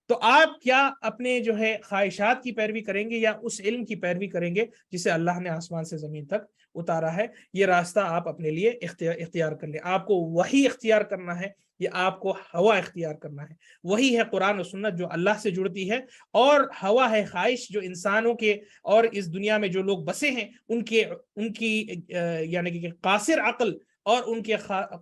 تو آپ کیا اپنے جو ہے خواہشات کی پیروی کریں گے یا اس علم کی پیروی کریں گے جسے اللہ نے آسمان سے زمین تک اتارا ہے؟ یہ راستہ آپ اپنے لیے اختیار کر لیں۔ آپ کو وہی اختیار کرنا ہے یا آپ کو ہوا اختیار کرنا ہے؟ وہی ہے قرآن و سنت جو اللہ سے جڑتی ہے، اور ہوا ہے خواہش جو انسانوں کے اور اس دنیا میں جو لوگ بسے ہیں ان کی یعنی کہ قاصر عقل اور ان کے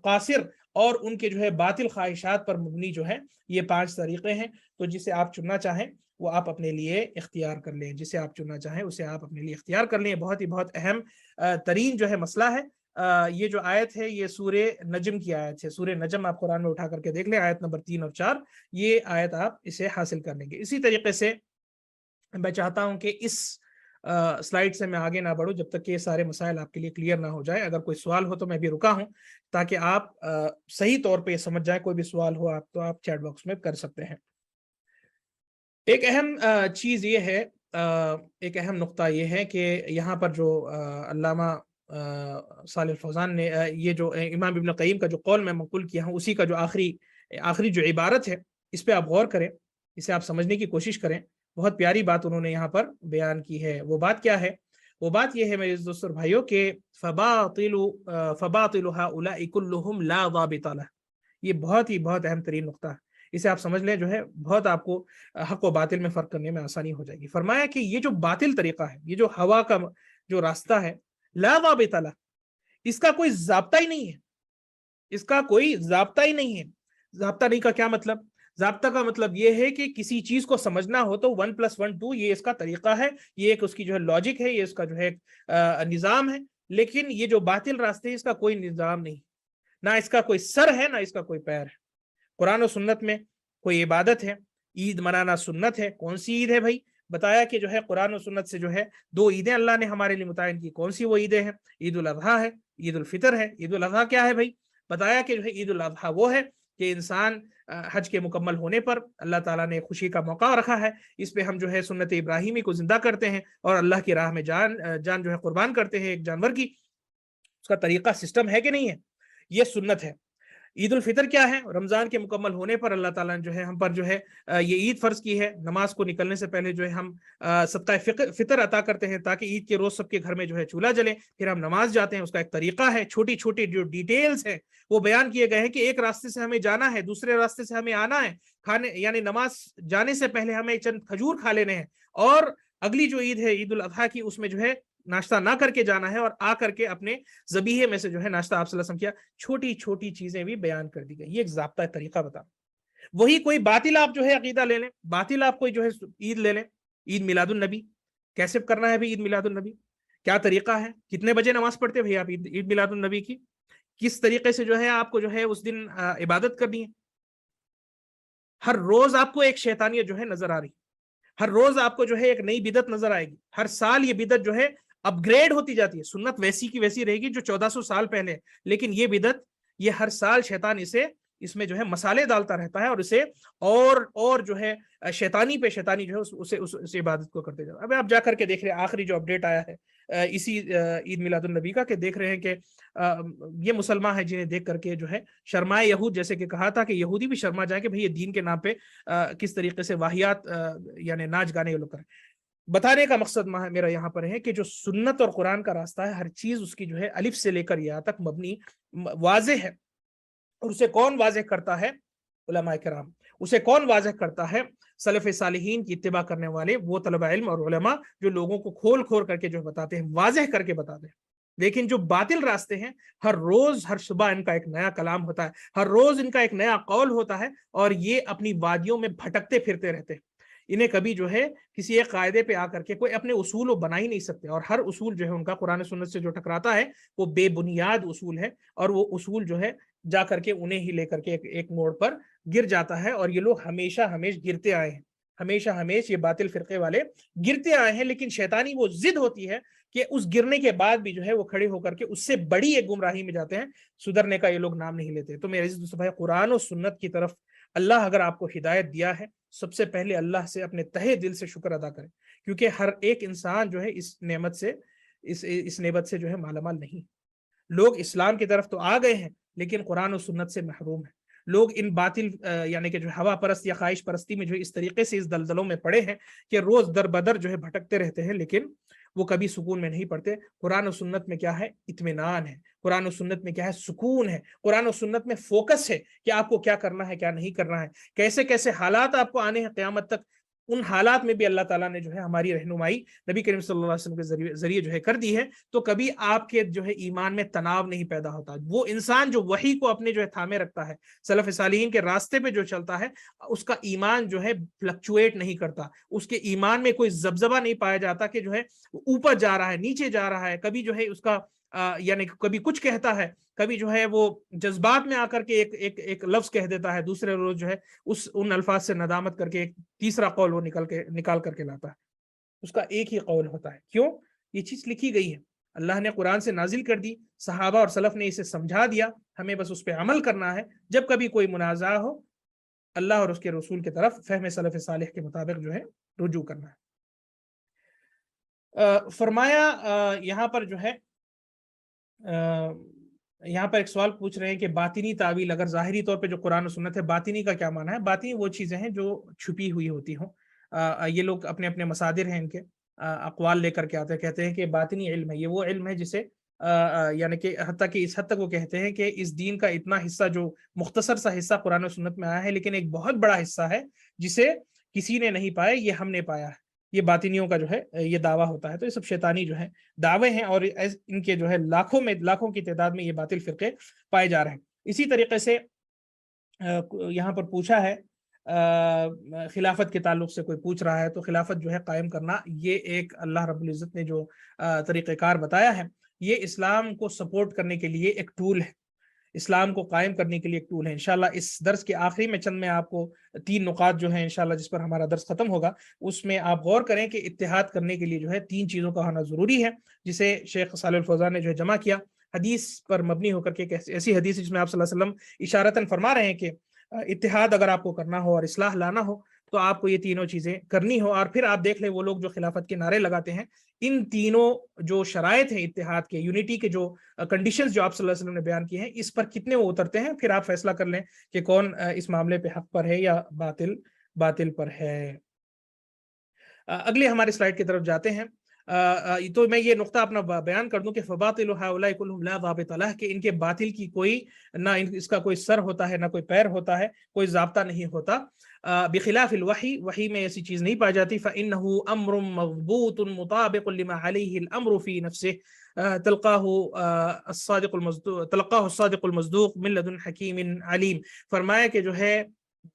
قاصر اور ان کے جو ہے باطل خواہشات پر مبنی جو ہے یہ 5 طریقے ہیں۔ تو جسے آپ چننا چاہیں وہ آپ اپنے لیے اختیار کر لیں، جسے آپ چننا چاہیں اسے آپ اپنے لیے اختیار کر لیں۔ بہت اہم ترین جو ہے مسئلہ ہے۔ یہ جو آیت ہے یہ سورہ نجم کی آیت ہے، سورہ نجم آپ قرآن میں اٹھا کر کے دیکھ لیں، آیت نمبر 3 اور 4، یہ آیت آپ اسے حاصل کر لیں گے۔ اسی طریقے سے میں چاہتا ہوں کہ اس سلائیڈ سے میں آگے نہ بڑھوں جب تک کہ یہ سارے مسائل آپ کے لیے کلیئر نہ ہو جائے۔ اگر کوئی سوال ہو تو میں بھی رکا ہوں تاکہ آپ صحیح طور پہ سمجھ جائیں۔ کوئی بھی سوال ہو آپ تو آپ چیٹ باکس میں کر سکتے ہیں۔ ایک اہم چیز یہ ہے، ایک اہم نقطہ یہ ہے کہ یہاں پر جو علامہ صالح الفوزان نے یہ جو امام ابن قیم کا جو قول میں منقول کیا ہوں اسی کا جو آخری جو عبارت ہے اس پہ آپ غور کریں، اسے آپ سمجھنے کی کوشش کریں۔ بہت پیاری بات انہوں نے یہاں پر بیان کی ہے۔ وہ بات کیا ہے؟ وہ بات یہ ہے میرے دوستوں اور بھائیوں کہ فَبَاطِلُ هَؤُلَاءِ كُلُّهُمْ لَا ضَابِطَ لَهُ۔ یہ بہت اہم ترین نقطہ ہے، اسے آپ سمجھ لیں جو ہے بہت آپ کو حق و باطل میں فرق کرنے میں آسانی ہو جائے گی۔ فرمایا کہ یہ جو باطل طریقہ ہے، یہ جو ہوا کا جو راستہ ہے، لا ضابط لہ، اس کا کوئی ضابطہ ہی نہیں ہے، اس کا کوئی ضابطہ ہی نہیں ہے۔ ضابطہ نہیں کا کیا مطلب؟ ضابطہ کا مطلب یہ ہے کہ کسی چیز کو سمجھنا ہو تو 1+1 2، یہ اس کا طریقہ ہے، یہ ایک اس کی جو ہے لاجک ہے، یہ اس کا جو ہے نظام ہے۔ لیکن یہ جو باطل راستے ہیں اس کا کوئی نظام نہیں، نہ اس کا کوئی سر ہے نہ اس کا کوئی پیر ہے۔ قرآن و سنت میں کوئی عبادت ہے، عید منانا سنت ہے۔ کون سی عید ہے بھائی؟ بتایا کہ جو ہے قرآن و سنت سے جو ہے 2 عیدیں اللہ نے ہمارے لیے متعین کی۔ کون سی وہ عیدیں ہیں؟ عید الاضحیٰ ہے، عید الفطر ہے۔ عید الاضحیٰ کیا ہے بھائی؟ بتایا کہ جو ہے عید الاضحیٰ وہ ہے کہ انسان حج کے مکمل ہونے پر اللہ تعالیٰ نے خوشی کا موقع رکھا ہے، اس پہ ہم جو ہے سنت ابراہیمی کو زندہ کرتے ہیں اور اللہ کی راہ میں جان جو ہے قربان کرتے ہیں ایک جانور کی۔ اس کا طریقہ سسٹم ہے کہ نہیں ہے؟ یہ سنت ہے۔ عید الفطر کیا ہے؟ رمضان کے مکمل ہونے پر اللہ تعالیٰ نے جو ہے ہم پر جو ہے یہ عید فرض کی ہے۔ نماز کو نکلنے سے پہلے جو ہے ہم صدقہ فطر عطا کرتے ہیں تاکہ عید کے روز سب کے گھر میں جو ہے چولہا جلے، پھر ہم نماز جاتے ہیں۔ اس کا ایک طریقہ ہے، چھوٹی چھوٹی جو ڈیٹیلز ہیں وہ بیان کیے گئے ہیں کہ ایک راستے سے ہمیں جانا ہے، دوسرے راستے سے ہمیں آنا ہے، کھانے یعنی نماز جانے سے پہلے ہمیں چند کھجور کھا لینے ہیں، اور اگلی جو عید ہے عید الاضحیٰ کی اس میں جو ہے ناشتہ نہ کر کے جانا ہے اور آ کر کے اپنے ذبیحے میں سے جو ہے ناشتہ آپ صلی اللہ علیہ وسلم کیا۔ چھوٹی چھوٹی چیزیں بھی بیان کر دی گئی۔ یہ ایک ضابطہ طریقہ بتا۔ وہی کوئی باطل آپ جو ہے عقیدہ لے لیں، باطل آپ کوئی جو ہے عید لے لیں، عید میلاد النبی، کیسے کرنا ہے بھی عید میلاد النبی؟ کیا طریقہ ہے؟ کتنے بجے نماز پڑھتے بھائی آپ عید میلاد النبی کی؟ کس طریقے سے جو ہے آپ کو جو ہے اس دن عبادت کرنی ہے؟ ہر روز آپ کو ایک شیطانیت جو ہے نظر آ رہی، ہر روز آپ کو جو ہے ایک نئی بدعت نظر آئے گی، ہر سال یہ بدعت جو ہے اپ گریڈ ہوتی جاتی ہے۔ سنت ویسی کی ویسی رہے گی جو 1400 سال پہلے، لیکن یہ بدعت یہ ہر سال شیطان اس میں جو ہے مسالے ڈالتا رہتا ہے اور اسے اور جو ہے شیطانی پہ شیطانی جو ہے اسے عبادت کو کرتے جاتا ہے۔ اب آپ جا کر کے دیکھ رہے ہیں آخری جو اپڈیٹ آیا ہے اسی عید میلاد النبی کا کہ دیکھ رہے ہیں کہ یہ مسلمان ہیں جنہیں دیکھ کر کے جو ہے شرمائے یہود، جیسے کہ کہا تھا کہ یہودی بھی شرما جائیں کہ بھئی یہ دین کے نام پہ کس طریقے سے واہیات یعنی ناچ گانے یہ لوگ کریں۔ بتانے کا مقصد میرا یہاں پر ہے کہ جو سنت اور قرآن کا راستہ ہے ہر چیز اس کی جو ہے الف سے لے کر یا تک مبنی واضح ہے، اور اسے کون واضح کرتا ہے؟ علماء کرام۔ اسے کون واضح کرتا ہے؟ سلف صالحین کی اتباع کرنے والے وہ طلبہ علم اور علماء جو لوگوں کو کھول کھول کر کے جو بتاتے ہیں، واضح کر کے بتاتے ہیں۔ لیکن جو باطل راستے ہیں، ہر روز ہر صبح ان کا ایک نیا کلام ہوتا ہے، ہر روز ان کا ایک نیا قول ہوتا ہے، اور یہ اپنی وادیوں میں بھٹکتے پھرتے رہتے ہیں۔ انہیں کبھی جو ہے کسی ایک قاعدے پہ آ کر کے کوئی اپنے اصول وہ بنا ہی نہیں سکتے، اور ہر اصول جو ہے ان کا قرآن سنت سے جو ٹکراتا ہے وہ بے بنیاد اصول ہے، اور وہ اصول جو ہے جا کر کے انہیں ہی لے کر کے ایک موڑ پر گر جاتا ہے۔ اور یہ لوگ ہمیشہ ہمیشہ گرتے آئے ہیں، ہمیشہ ہمیشہ یہ باطل فرقے والے گرتے آئے ہیں، لیکن شیطانی وہ ضد ہوتی ہے کہ اس گرنے کے بعد بھی جو ہے وہ کھڑے ہو کر کے اس سے بڑی ایک گمراہی میں جاتے ہیں، سدھرنے کا یہ لوگ نام نہیں لیتے۔ تو میرے عزیز دوستو بھائی، قرآن و سنت کی طرف اللہ اگر آپ کو ہدایت دیا ہے، سب سے پہلے اللہ سے اپنے تہہ دل سے شکر ادا کریں، کیونکہ ہر ایک انسان جو ہے اس نعمت سے جو ہے مالا مال نہیں۔ لوگ اسلام کی طرف تو آ گئے ہیں لیکن قرآن و سنت سے محروم ہیں۔ لوگ ان باطل یعنی کہ جو ہوا پرست یا خواہش پرستی میں جو اس طریقے سے اس دلدلوں میں پڑے ہیں کہ روز در بدر جو ہے بھٹکتے رہتے ہیں، لیکن وہ کبھی سکون میں نہیں پڑتے۔ قرآن و سنت میں کیا ہے؟ اطمینان ہے۔ قرآن و سنت میں کیا ہے؟ سکون ہے۔ قرآن و سنت میں فوکس ہے کہ آپ کو کیا کرنا ہے، کیا نہیں کرنا ہے، کیسے کیسے حالات آپ کو آنے ہیں قیامت تک۔ ان حالات میں بھی اللہ تعالیٰ نے جو ہے ہماری رہنمائی نبی کریم صلی اللہ علیہ وسلم کے ذریعے جو ہے کر دی ہے، تو کبھی آپ کے جو ہے ایمان میں تناؤ نہیں پیدا ہوتا۔ وہ انسان جو وحی کو اپنے جو ہے تھامے رکھتا ہے، سلف صالحین کے راستے پہ جو چلتا ہے، اس کا ایمان جو ہے فلکچویٹ نہیں کرتا، اس کے ایمان میں کوئی زبزبہ نہیں پایا جاتا کہ جو ہے اوپر جا رہا ہے، نیچے جا رہا ہے، کبھی جو ہے اس کا یعنی کبھی کچھ کہتا ہے، کبھی جو ہے وہ جذبات میں آ کر کے ایک لفظ کہہ دیتا ہے، دوسرے روز جو ہے ان الفاظ سے ندامت کر کے ایک تیسرا قول وہ نکال کر کے لاتا ہے۔ اس کا ایک ہی قول ہوتا ہے۔ کیوں؟ یہ چیز لکھی گئی ہے، اللہ نے قرآن سے نازل کر دی، صحابہ اور سلف نے اسے سمجھا دیا، ہمیں بس اس پہ عمل کرنا ہے۔ جب کبھی کوئی منازعہ ہو، اللہ اور اس کے رسول کی طرف فہم سلف صالح کے مطابق جو ہے رجوع کرنا ہے۔ فرمایا یہاں پر جو ہے یہاں پر ایک سوال پوچھ رہے ہیں کہ باطنی تعویل، اگر ظاہری طور پہ جو قرآن و سنت ہے، باطنی کا کیا معنی ہے؟ باطنی وہ چیزیں ہیں جو چھپی ہوئی ہوتی ہوں۔ یہ لوگ اپنے اپنے مصادر ہیں، ان کے اقوال لے کر کے آتے ہیں، کہتے ہیں کہ باطنی علم ہے، یہ وہ علم ہے جسے یعنی کہ حتیٰ کہ اس حد تک وہ کہتے ہیں کہ اس دین کا اتنا حصہ، جو مختصر سا حصہ قرآن و سنت میں آیا ہے، لیکن ایک بہت بڑا حصہ ہے جسے کسی نے نہیں پایا، یہ ہم نے پایا ہے۔ یہ باطنیوں کا جو ہے یہ دعویٰ ہوتا ہے۔ تو یہ سب شیطانی جو ہے دعوے ہیں، اور ان کے جو ہے لاکھوں کی تعداد میں یہ باطل فرقے پائے جا رہے ہیں۔ اسی طریقے سے یہاں پر پوچھا ہے خلافت کے تعلق سے کوئی پوچھ رہا ہے، تو خلافت جو ہے قائم کرنا، یہ ایک اللہ رب العزت نے جو طریقہ کار بتایا ہے، یہ اسلام کو سپورٹ کرنے کے لیے ایک ٹول ہے، اسلام کو قائم کرنے کے لیے ایک ٹول ہے۔ انشاءاللہ اس درس کے آخری میں چند میں آپ کو 3 نقاط جو ہیں انشاءاللہ جس پر ہمارا درس ختم ہوگا، اس میں آپ غور کریں کہ اتحاد کرنے کے لیے جو ہے 3 چیزوں کا ہونا ضروری ہے، جسے شیخ صالح الفوزان نے جو ہے جمع کیا حدیث پر مبنی ہو کر کے، ایسی حدیث جس میں آپ صلی اللہ علیہ وسلم اشارتاً فرما رہے ہیں کہ اتحاد اگر آپ کو کرنا ہو اور اصلاح لانا ہو تو آپ کو یہ تینوں چیزیں کرنی ہو۔ اور پھر آپ دیکھ لیں وہ لوگ جو خلافت کے نعرے لگاتے ہیں، ان تینوں جو شرائط ہیں اتحاد کے، یونٹی کے جو کنڈیشنز جو آپ صلی اللہ علیہ وسلم نے بیان کی ہیں، اس پر کتنے وہ اترتے ہیں، پھر آپ فیصلہ کر لیں کہ کون اس معاملے پہ حق پر ہے یا باطل پر ہے۔ اگلے ہمارے سلائیڈ کی طرف جاتے ہیں۔ تو میں یہ نقطہ اپنا بیان کر دوں کہ فباطل هؤلاء كلهم لا ضابط له، کہ ان کے باطل کی کوئی نہ اس کا کوئی سر ہوتا ہے، نہ کوئی پیر ہوتا ہے، کوئی ضابطہ نہیں ہوتا۔ بخلاف الوحی، وحی میں ایسی چیز نہیں پائی جاتی۔ فإنه امر مضبوط مطابق لما عليه الامر في نفسه تلقاه الصادق المصدوق من لدن حکیم علیم۔ فرمایا کہ جو ہے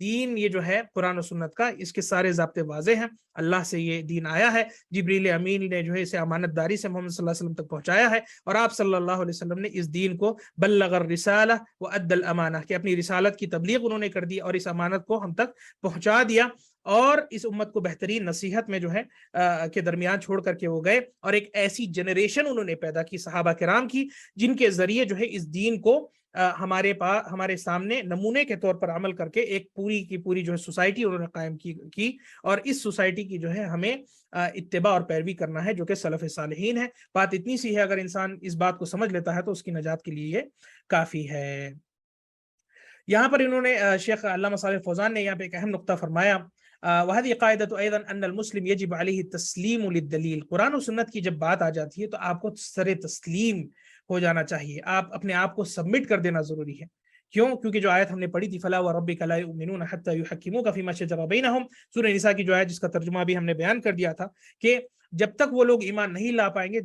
دین یہ جو ہے قرآن و سنت کا، اس کے سارے ضابطے واضح ہیں، اللہ سے یہ دین آیا ہے، جبریل امین نے جو ہے اسے امانت داری سے محمد صلی اللہ علیہ وسلم تک پہنچایا ہے، اور آپ صلی اللہ علیہ وسلم نے اس دین کو بلغ الرسالہ وادى الامانہ، کہ اپنی رسالت کی تبلیغ انہوں نے کر دی اور اس امانت کو ہم تک پہنچا دیا۔ اور اس امت کو بہترین نصیحت میں جو ہے کے درمیان چھوڑ کر کے وہ گئے، اور ایک ایسی جنریشن انہوں نے پیدا کی صحابہ کرام کی، جن کے ذریعے جو ہے اس دین کو ہمارے سامنے نمونے کے طور پر عمل کر کے ایک پوری کی پوری جو ہے سوسائٹی انہوں نے قائم کی، اور اس سوسائٹی کی جو ہے ہمیں اتباع اور پیروی کرنا ہے، جو کہ سلف صالحین ہے۔ بات اتنی سی ہے، اگر انسان اس بات کو سمجھ لیتا ہے تو اس کی نجات کے لیے یہ کافی ہے۔ یہاں پر انہوں نے شیخ علامہ صالح فوزان نے یہاں پہ ایک اہم نقطہ فرمایا، وَهَذِهِ قَاعِدَةُ أَيْضًا أَنَّ الْمُسْلِمْ يَجِبُ عَلَيْهِ التَّسْلِيمُ لِلدَّلِيلِ۔ قرآن و سنت کی جب بات آ جاتی ہے تو آپ کو سر تسلیم ہو جانا چاہیے، آپ اپنے آپ کو سبمٹ کر دینا ضروری ہے۔ کیوں؟ کیونکہ جو آیت ہم نے پڑھی تھی فَلَا وَرَبِّكَ لَا يُؤْمِنُونَ حَتَّى يُحَكِّمُوكَ فِيمَا شَجَرَ بَيْنَهُمْ، سورہ نساء کی جو ہے جس کا ترجمہ بھی ہم نے بیان کر دیا تھا کہ جب تک وہ لوگ ایمان نہیں لا پائیں گے،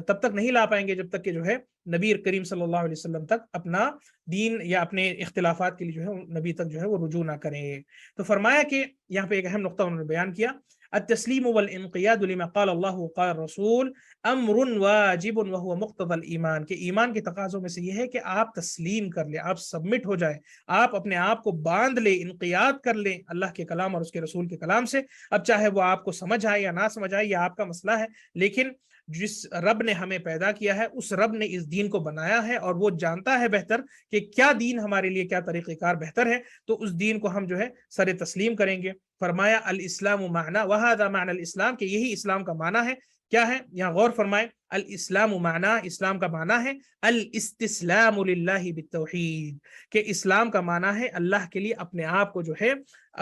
تب تک نہیں لا پائیں گے جب تک کہ جو ہے نبی کریم صلی اللہ علیہ وسلم تک اپنا دین یا اپنے اختلافات کے لیے جو ہے نبی تک جو ہے وہ رجوع نہ کریں۔ تو فرمایا کہ یہاں پہ ایک اہم نقطہ انہوں نے بیان کیا، التسلیم والانقیاد لما قال اللہ وقال الرسول امر واجب وهو مقتضى الایمان، کہ ایمان کے تقاضوں میں سے یہ ہے کہ آپ تسلیم کر لیں، آپ سبمٹ ہو جائیں، آپ اپنے آپ کو باندھ لیں، انقیاد کر لیں اللہ کے کلام اور اس کے رسول کے کلام سے۔ اب چاہے وہ آپ کو سمجھ آئے یا نہ سمجھ آئے، یہ آپ کا مسئلہ ہے، لیکن جس رب نے ہمیں پیدا کیا ہے اس رب نے اس دین کو بنایا ہے، اور وہ جانتا ہے بہتر کہ کیا دین ہمارے لیے، کیا طریقہ کار بہتر ہے، تو اس دین کو ہم جو ہے سر تسلیم کریں گے۔ فرمایا الاسلام معنی وہذا معنی الاسلام، کہ یہی اسلام کا معنی ہے۔ کیا ہے؟ یہاں غور فرمائیں، الاسلام معنی، اسلام کا معنی ہے الاستسلام للہ بالتوحید، کہ اسلام کا معنی ہے اللہ کے لیے اپنے آپ کو جو ہے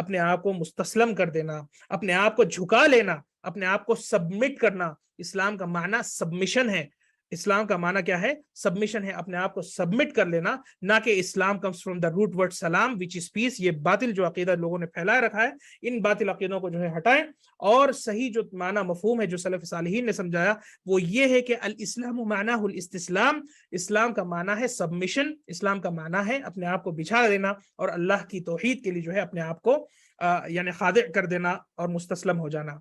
اپنے آپ کو مستسلم کر دینا، اپنے آپ کو جھکا لینا، اپنے آپ کو سبمٹ کرنا۔ اسلام کا معنی سبمیشن ہے، اسلام کا معنی کیا ہے؟ سبمیشن ہے، اپنے آپ کو سبمٹ کر لینا، نہ کہ اسلام comes from the root word سلام which is peace۔ یہ باطل جو عقیدہ لوگوں نے پھیلائے رکھا ہے، ان باطل عقیدوں کو جو ہے ہٹائیں، اور صحیح جو معنی مفہوم ہے جو سلف صالحین نے سمجھایا وہ یہ ہے کہ الاسلام معنی الاستسلام، اسلام کا معنی ہے سبمیشن، اسلام کا معنی ہے اپنے آپ کو بچھا دینا اور اللہ کی توحید کے لیے جو ہے اپنے آپ کو یعنی خاضع کر دینا اور مستسلم ہو جانا۔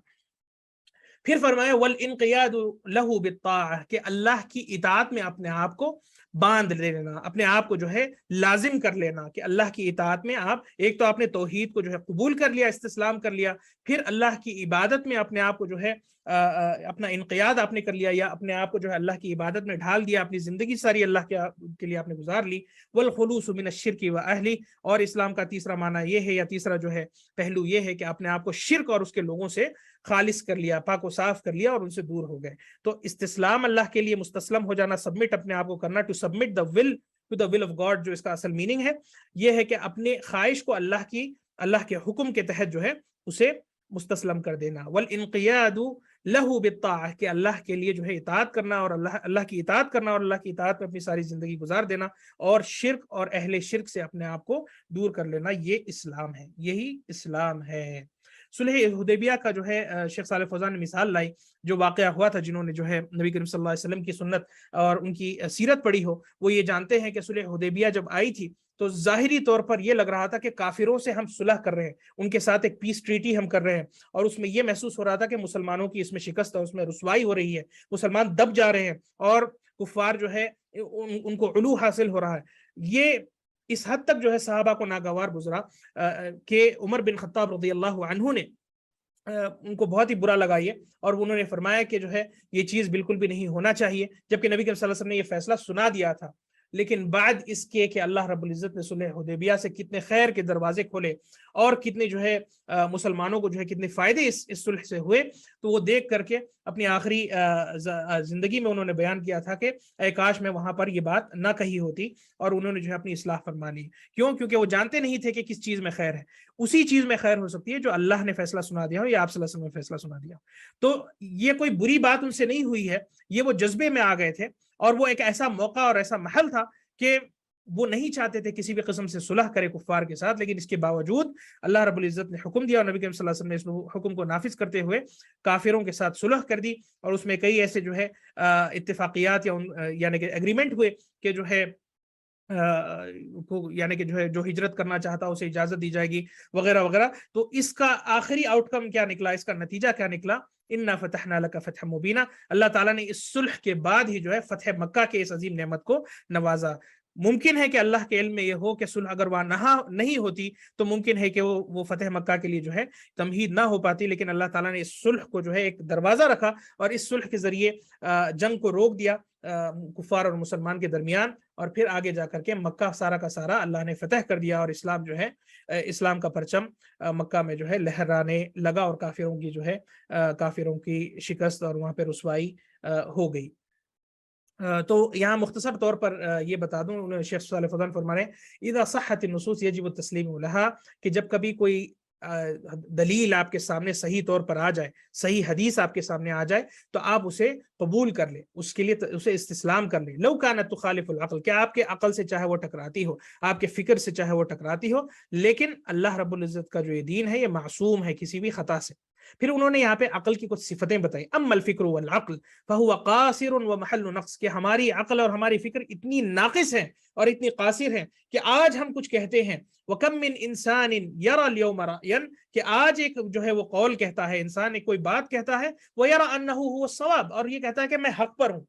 پھر فرمایا والانقیاد لہ بالطاعہ، کہ اللہ کی اطاعت میں اپنے آپ کو باندھ لینا، اپنے آپ کو جو ہے لازم کر لینا، کہ اللہ کی اطاعت میں آپ ایک تو آپ نے توحید کو جو ہے قبول کر لیا، استسلام کر لیا، پھر اللہ کی عبادت میں اپنے آپ کو جو ہے اپنا انقیاد آپ نے کر لیا، یا اپنے آپ کو جو ہے اللہ کی عبادت میں ڈھال دیا، اپنی زندگی ساری اللہ کے لیے آپ نے گزار لی۔ والخلوص من الشرک واہلہ، اور اسلام کا تیسرا معنی یہ ہے، یا تیسرا جو ہے پہلو یہ ہے کہ اپنے آپ کو شرک اور اس کے لوگوں سے خالص کر لیا، پاک و صاف کر لیا اور ان سے دور ہو گئے۔ تو استسلام اللہ کے لیے مستسلم ہو جانا، سبمٹ اپنے آپ کو کرنا، to submit the will to the will of God, جو اس کا اصل میننگ ہے یہ ہے کہ اپنے خواہش کو اللہ کے حکم کے تحت جو ہے اسے مستسلم کر دینا۔ والانقیاد لہ بالطاعہ، کہ اللہ کے لیے جو ہے اطاعت کرنا، اور اللہ کی اطاعت کرنا، اور اللہ کی اطاعت میں اپنی ساری زندگی گزار دینا، اور شرک اور اہل شرک سے اپنے آپ کو دور کر لینا، یہ اسلام ہے، یہی اسلام ہے۔ صلح حدیبیہ کا جو ہے شیخ صالح فوزان نے مثال لائی، جو واقعہ ہوا تھا، جنہوں نے جو ہے نبی کریم صلی اللہ علیہ وسلم کی سنت اور ان کی سیرت پڑھی ہو، وہ یہ جانتے ہیں کہ صلح حدیبیہ جب آئی تھی تو ظاہری طور پر یہ لگ رہا تھا کہ کافروں سے ہم صلح کر رہے ہیں، ان کے ساتھ ایک پیس ٹریٹی ہم کر رہے ہیں، اور اس میں یہ محسوس ہو رہا تھا کہ مسلمانوں کی اس میں شکست ہے، اس میں رسوائی ہو رہی ہے، مسلمان دب جا رہے ہیں، اور کفار جو ہے ان کو علو حاصل ہو رہا ہے۔ یہ اس حد تک جو ہے صحابہ کو ناگوار گزرا کہ عمر بن خطاب رضی اللہ عنہ نے ان کو بہت ہی برا لگا یہ، اور انہوں نے فرمایا کہ جو ہے یہ چیز بالکل بھی نہیں ہونا چاہیے، جبکہ نبی کریم صلی اللہ علیہ وسلم نے یہ فیصلہ سنا دیا تھا۔ لیکن بعد اس کے کہ اللہ رب العزت نے صلح حدیبیہ سے کتنے خیر کے دروازے کھولے، اور کتنے جو ہے مسلمانوں کو جو ہے کتنے فائدے اس صلح سے ہوئے، تو وہ دیکھ کر کے اپنی آخری زندگی میں انہوں نے بیان کیا تھا کہ اے کاش میں وہاں پر یہ بات نہ کہی ہوتی، اور انہوں نے جو ہے اپنی اصلاح فرما لی۔ کیوں؟ کیونکہ وہ جانتے نہیں تھے کہ کس چیز میں خیر ہے، اسی چیز میں خیر ہو سکتی ہے جو اللہ نے فیصلہ سنا دیا ہو، یا آپ صلی اللہ علیہ وسلم نے فیصلہ سنا دیا ہو۔ تو یہ کوئی بری بات ان سے نہیں ہوئی ہے، یہ وہ جذبے میں آ گئے تھے، اور وہ ایک ایسا موقع اور ایسا محل تھا کہ وہ نہیں چاہتے تھے کسی بھی قسم سے صلح کرے کفار کے ساتھ، لیکن اس کے باوجود اللہ رب العزت نے حکم دیا، اور نبی کریم صلی اللہ علیہ وسلم نے اس حکم کو نافذ کرتے ہوئے کافروں کے ساتھ صلح کر دی، اور اس میں کئی ایسے جو ہے اتفاقیات یعنی کہ ایگریمنٹ ہوئے کہ جو ہے یعنی کہ جو ہجرت کرنا چاہتا اسے اجازت دی جائے گی، وغیرہ وغیرہ۔ تو اس کا آخری آؤٹ کم کیا نکلا، اس کا نتیجہ کیا نکلا؟ انا فتحنا لک فتحا مبینا، اللہ تعالیٰ نے اس صلح کے بعد ہی جو ہے فتح مکہ کے اس عظیم نعمت کو نوازا۔ ممکن ہے کہ اللہ کے علم میں یہ ہو کہ صلح اگر وہاں نہیں ہوتی تو ممکن ہے کہ وہ فتح مکہ کے لیے جو ہے تمہید نہ ہو پاتی، لیکن اللہ تعالیٰ نے اس صلح کو جو ہے ایک دروازہ رکھا اور اس صلح کے ذریعے جنگ کو روک دیا کفار اور مسلمان کے درمیان، اور پھر آگے جا کر کے مکہ سارا کا سارا اللہ نے فتح کر دیا، اور اسلام جو ہے اسلام کا پرچم مکہ میں جو ہے لہرانے لگا، اور کافروں کی جو ہے کافروں کی شکست اور وہاں پہ رسوائی ہو گئی۔ تو یہاں مختصر طور پر یہ بتا دوں، شیخ صالح فوزان فرما رہے ہیں اذا صحت النصوص یجب التسلیم لها، کہ جب کبھی کوئی دلیل آپ کے سامنے صحیح طور پر آ جائے، صحیح حدیث آپ کے سامنے آ جائے، تو آپ اسے قبول کر لیں، اس کے لیے اسے استسلام کر لیں۔ لو کانت تخالف العقل، کہ آپ کے عقل سے چاہے وہ ٹکراتی ہو، آپ کے فکر سے چاہے وہ ٹکراتی ہو، لیکن اللہ رب العزت کا جو یہ دین ہے یہ معصوم ہے کسی بھی خطا سے۔ پھر انہوں نے یہاں پہ عقل کی کچھ صفتیں بتائی، اما الفکر والعقل فهو قاصر ومحل نقص، کہ ہماری عقل اور ہماری فکر اتنی ناقص ہیں اور اتنی قاصر ہیں کہ آج ہم کچھ کہتے ہیں، وَكَم مِّن إِنسَانٍ يَرَى الْيَوْمَ رَأْيًا، کہ آج ایک جو ہے وہ قول کہتا ہے، انسان ایک کوئی بات کہتا ہے، وَيَرَى أَنَّهُ هُوَ الصَّوَابُ، اور یہ کہتا ہے کہ میں حق پر ہوں،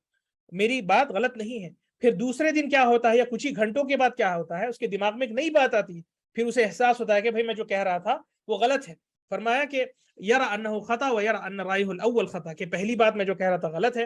میری بات غلط نہیں ہے۔ پھر دوسرے دن کیا ہوتا ہے، یا کچھ ہی گھنٹوں کے بعد کیا ہوتا ہے، اس کے دماغ میں ایک نئی بات آتی ہے، پھر اسے احساس ہوتا ہے کہ بھائی میں جو کہہ رہا تھا وہ غلط ہے۔ فرمایا کہ یرا انہ خطا و یرا ان رائہ الاول خطا، کہ پہلی بات میں جو کہہ رہا تھا غلط ہے،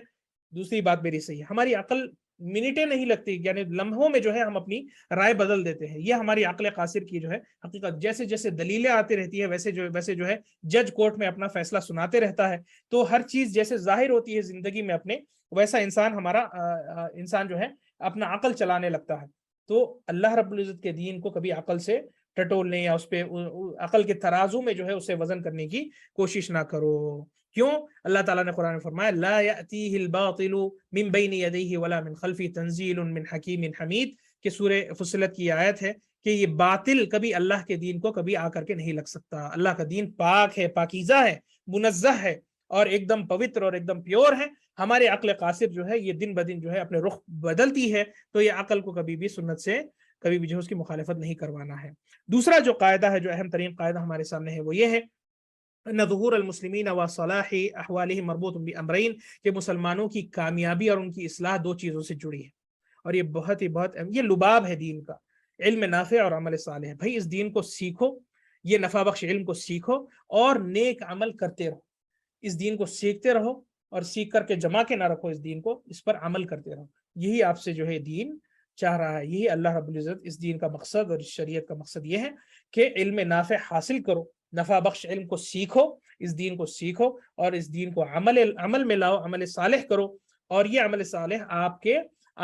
دوسری بات میری صحیح ہے۔ ہماری عقل منٹیں نہیں لگتی، یعنی لمحوں میں جو ہے ہم اپنی رائے بدل دیتے ہیں، یہ ہماری عقل قاصر کی جو ہے حقیقت۔ جیسے جیسے دلیلیں آتی رہتی ہے ویسے جو ہے جج کورٹ میں اپنا فیصلہ سناتے رہتا ہے، تو ہر چیز جیسے ظاہر ہوتی ہے زندگی میں اپنے، ویسا انسان جو ہے اپنا عقل چلانے لگتا ہے۔ تو اللہ رب العزت کے دین کو کبھی عقل سے ٹٹولنے یا اس پہ عقل کے ترازو میں جو ہے اسے وزن کرنے کی کوشش نہ کرو۔ کیوں؟ اللہ تعالیٰ نے قرآن میں فرمایا لا یأتیہ الباطل من بین یدیہ ولا من خلفہ تنزیل من حکیم حمید، کہ سورہ فصلت کی آیت ہے کہ یہ باطل کبھی اللہ کے دین کو کبھی آ کر کے نہیں لگ سکتا۔ اللہ کا دین پاک ہے، پاکیزہ ہے، منزہ ہے، اور ایک دم پوتر اور ایک دم پیور ہے۔ ہمارے عقل قاصر جو ہے یہ دن بدن جو ہے اپنے رخ بدلتی ہے، تو یہ عقل کو کبھی بھی سنت سے کبھی بھی جو ہے اس کی مخالفت نہیں کروانا ہے۔ دوسرا جو قاعدہ ہے، جو اہم ترین قاعدہ ہمارے سامنے ہے، وہ یہ ہے ان ظہور المسلمین و صلاح احوالہم مربوط بامرین، کہ مسلمانوں کی کامیابی اور ان کی اصلاح دو چیزوں سے جڑی ہے، اور یہ بہت یہ لباب ہے دین کا، علم نافع اور عمل صالح۔ بھائی اس دین کو سیکھو، یہ نفع بخش علم کو سیکھو اور نیک عمل کرتے رہو۔ اس دین کو سیکھتے رہو اور سیکھ کر کے جما کے نہ رکھو اس دین کو، اس پر عمل کرتے رہو۔ یہی آپ سے جو ہے دین چاہ رہا ہے، یہی اللہ رب العزت اس دین کا مقصد اور اس شریعت کا مقصد یہ ہے کہ علم نافع حاصل کرو، نفع بخش علم کو سیکھو، اس دین کو سیکھو اور اس دین کو عمل میں لاؤ، عمل صالح کرو، اور یہ عمل صالح آپ کے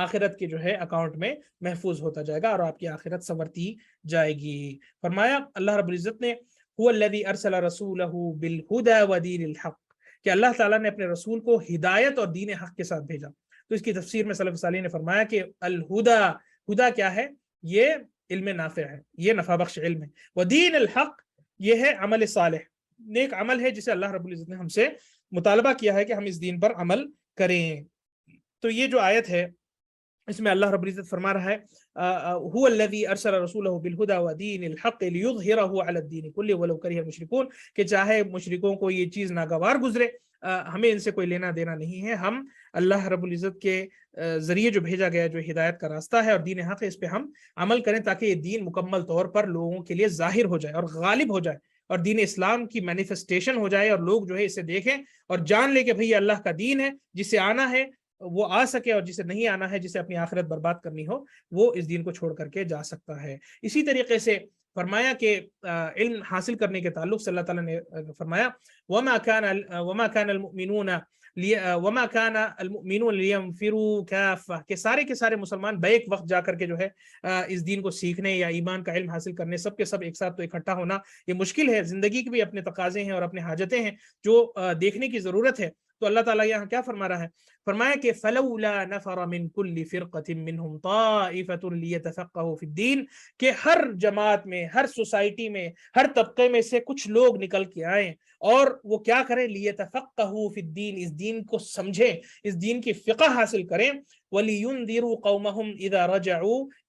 آخرت کے جو ہے اکاؤنٹ میں محفوظ ہوتا جائے گا اور آپ کی آخرت سنورتی جائے گی۔ فرمایا اللہ رب العزت نے هو الذی ارسل رسولہ بالہدی ودین الحق، کہ اللہ تعالیٰ نے اپنے رسول کو ہدایت اور دین حق کے ساتھ بھیجا۔ تو اس کی تفسیر میں سلف صالح نے فرمایا کہ الہدا کیا ہے؟ یہ علم نافع ہے، یہ نفع بخش علم ہے، ودین الحق یہ ہے عمل صالح، نیک عمل ہے جسے اللہ رب العزت نے ہم سے مطالبہ کیا ہے کہ ہم اس دین پر عمل کریں۔ تو یہ جو آیت ہے اس میں اللہ رب العزت فرما رہا ہے هو الذی ارسل رسولہ بالہدی ودین الحق لیظہرہ علی الدین کلہ ولو کرہ المشرکون، کہ چاہے مشرکوں کو یہ چیز ناگوار گزرے، ہمیں ان سے کوئی لینا دینا نہیں ہے، ہم اللہ رب العزت کے ذریعے جو بھیجا گیا جو ہدایت کا راستہ ہے اور دین حق ہے، اس پہ ہم عمل کریں تاکہ یہ دین مکمل طور پر لوگوں کے لیے ظاہر ہو جائے اور غالب ہو جائے، اور دین اسلام کی مینیفیسٹیشن ہو جائے، اور لوگ جو ہے اسے دیکھیں اور جان لے کہ بھئی اللہ کا دین ہے، جسے آنا ہے وہ آ سکے، اور جسے نہیں آنا ہے، جسے اپنی آخرت برباد کرنی ہو، وہ اس دین کو چھوڑ کر کے جا سکتا ہے۔ اسی طریقے سے فرمایا کہ علم حاصل کرنے کے تعلق سے اللہ تعالیٰ نے فرمایا وما كان المؤمنون لينفروا كافة، کہ سارے کے سارے مسلمان بیک وقت جا کر کے جو ہے اس دین کو سیکھنے یا ایمان کا علم حاصل کرنے، سب کے سب ایک ساتھ تو اکٹھا ہونا یہ مشکل ہے، زندگی کے بھی اپنے تقاضے ہیں اور اپنے حاجتیں ہیں جو دیکھنے کی ضرورت ہے۔ تو اللہ تعالیٰ یہاں کیا فرما رہا ہے؟ فرمایا کہ فلولا نفر من كل فرقة منهم طائفة ليتفقهوا في الدين، کہ ہر جماعت میں، ہر سوسائٹی میں، ہر طبقے میں سے کچھ لوگ نکل کے آئیں اور وہ کیا کریں؟ لیتفقهوا في الدين، اس دین کو سمجھیں، اس دین کی فقہ حاصل کریں، وَلِيُنذِرُوا قَوْمَهُمْ إِذَا رَجَعُوا،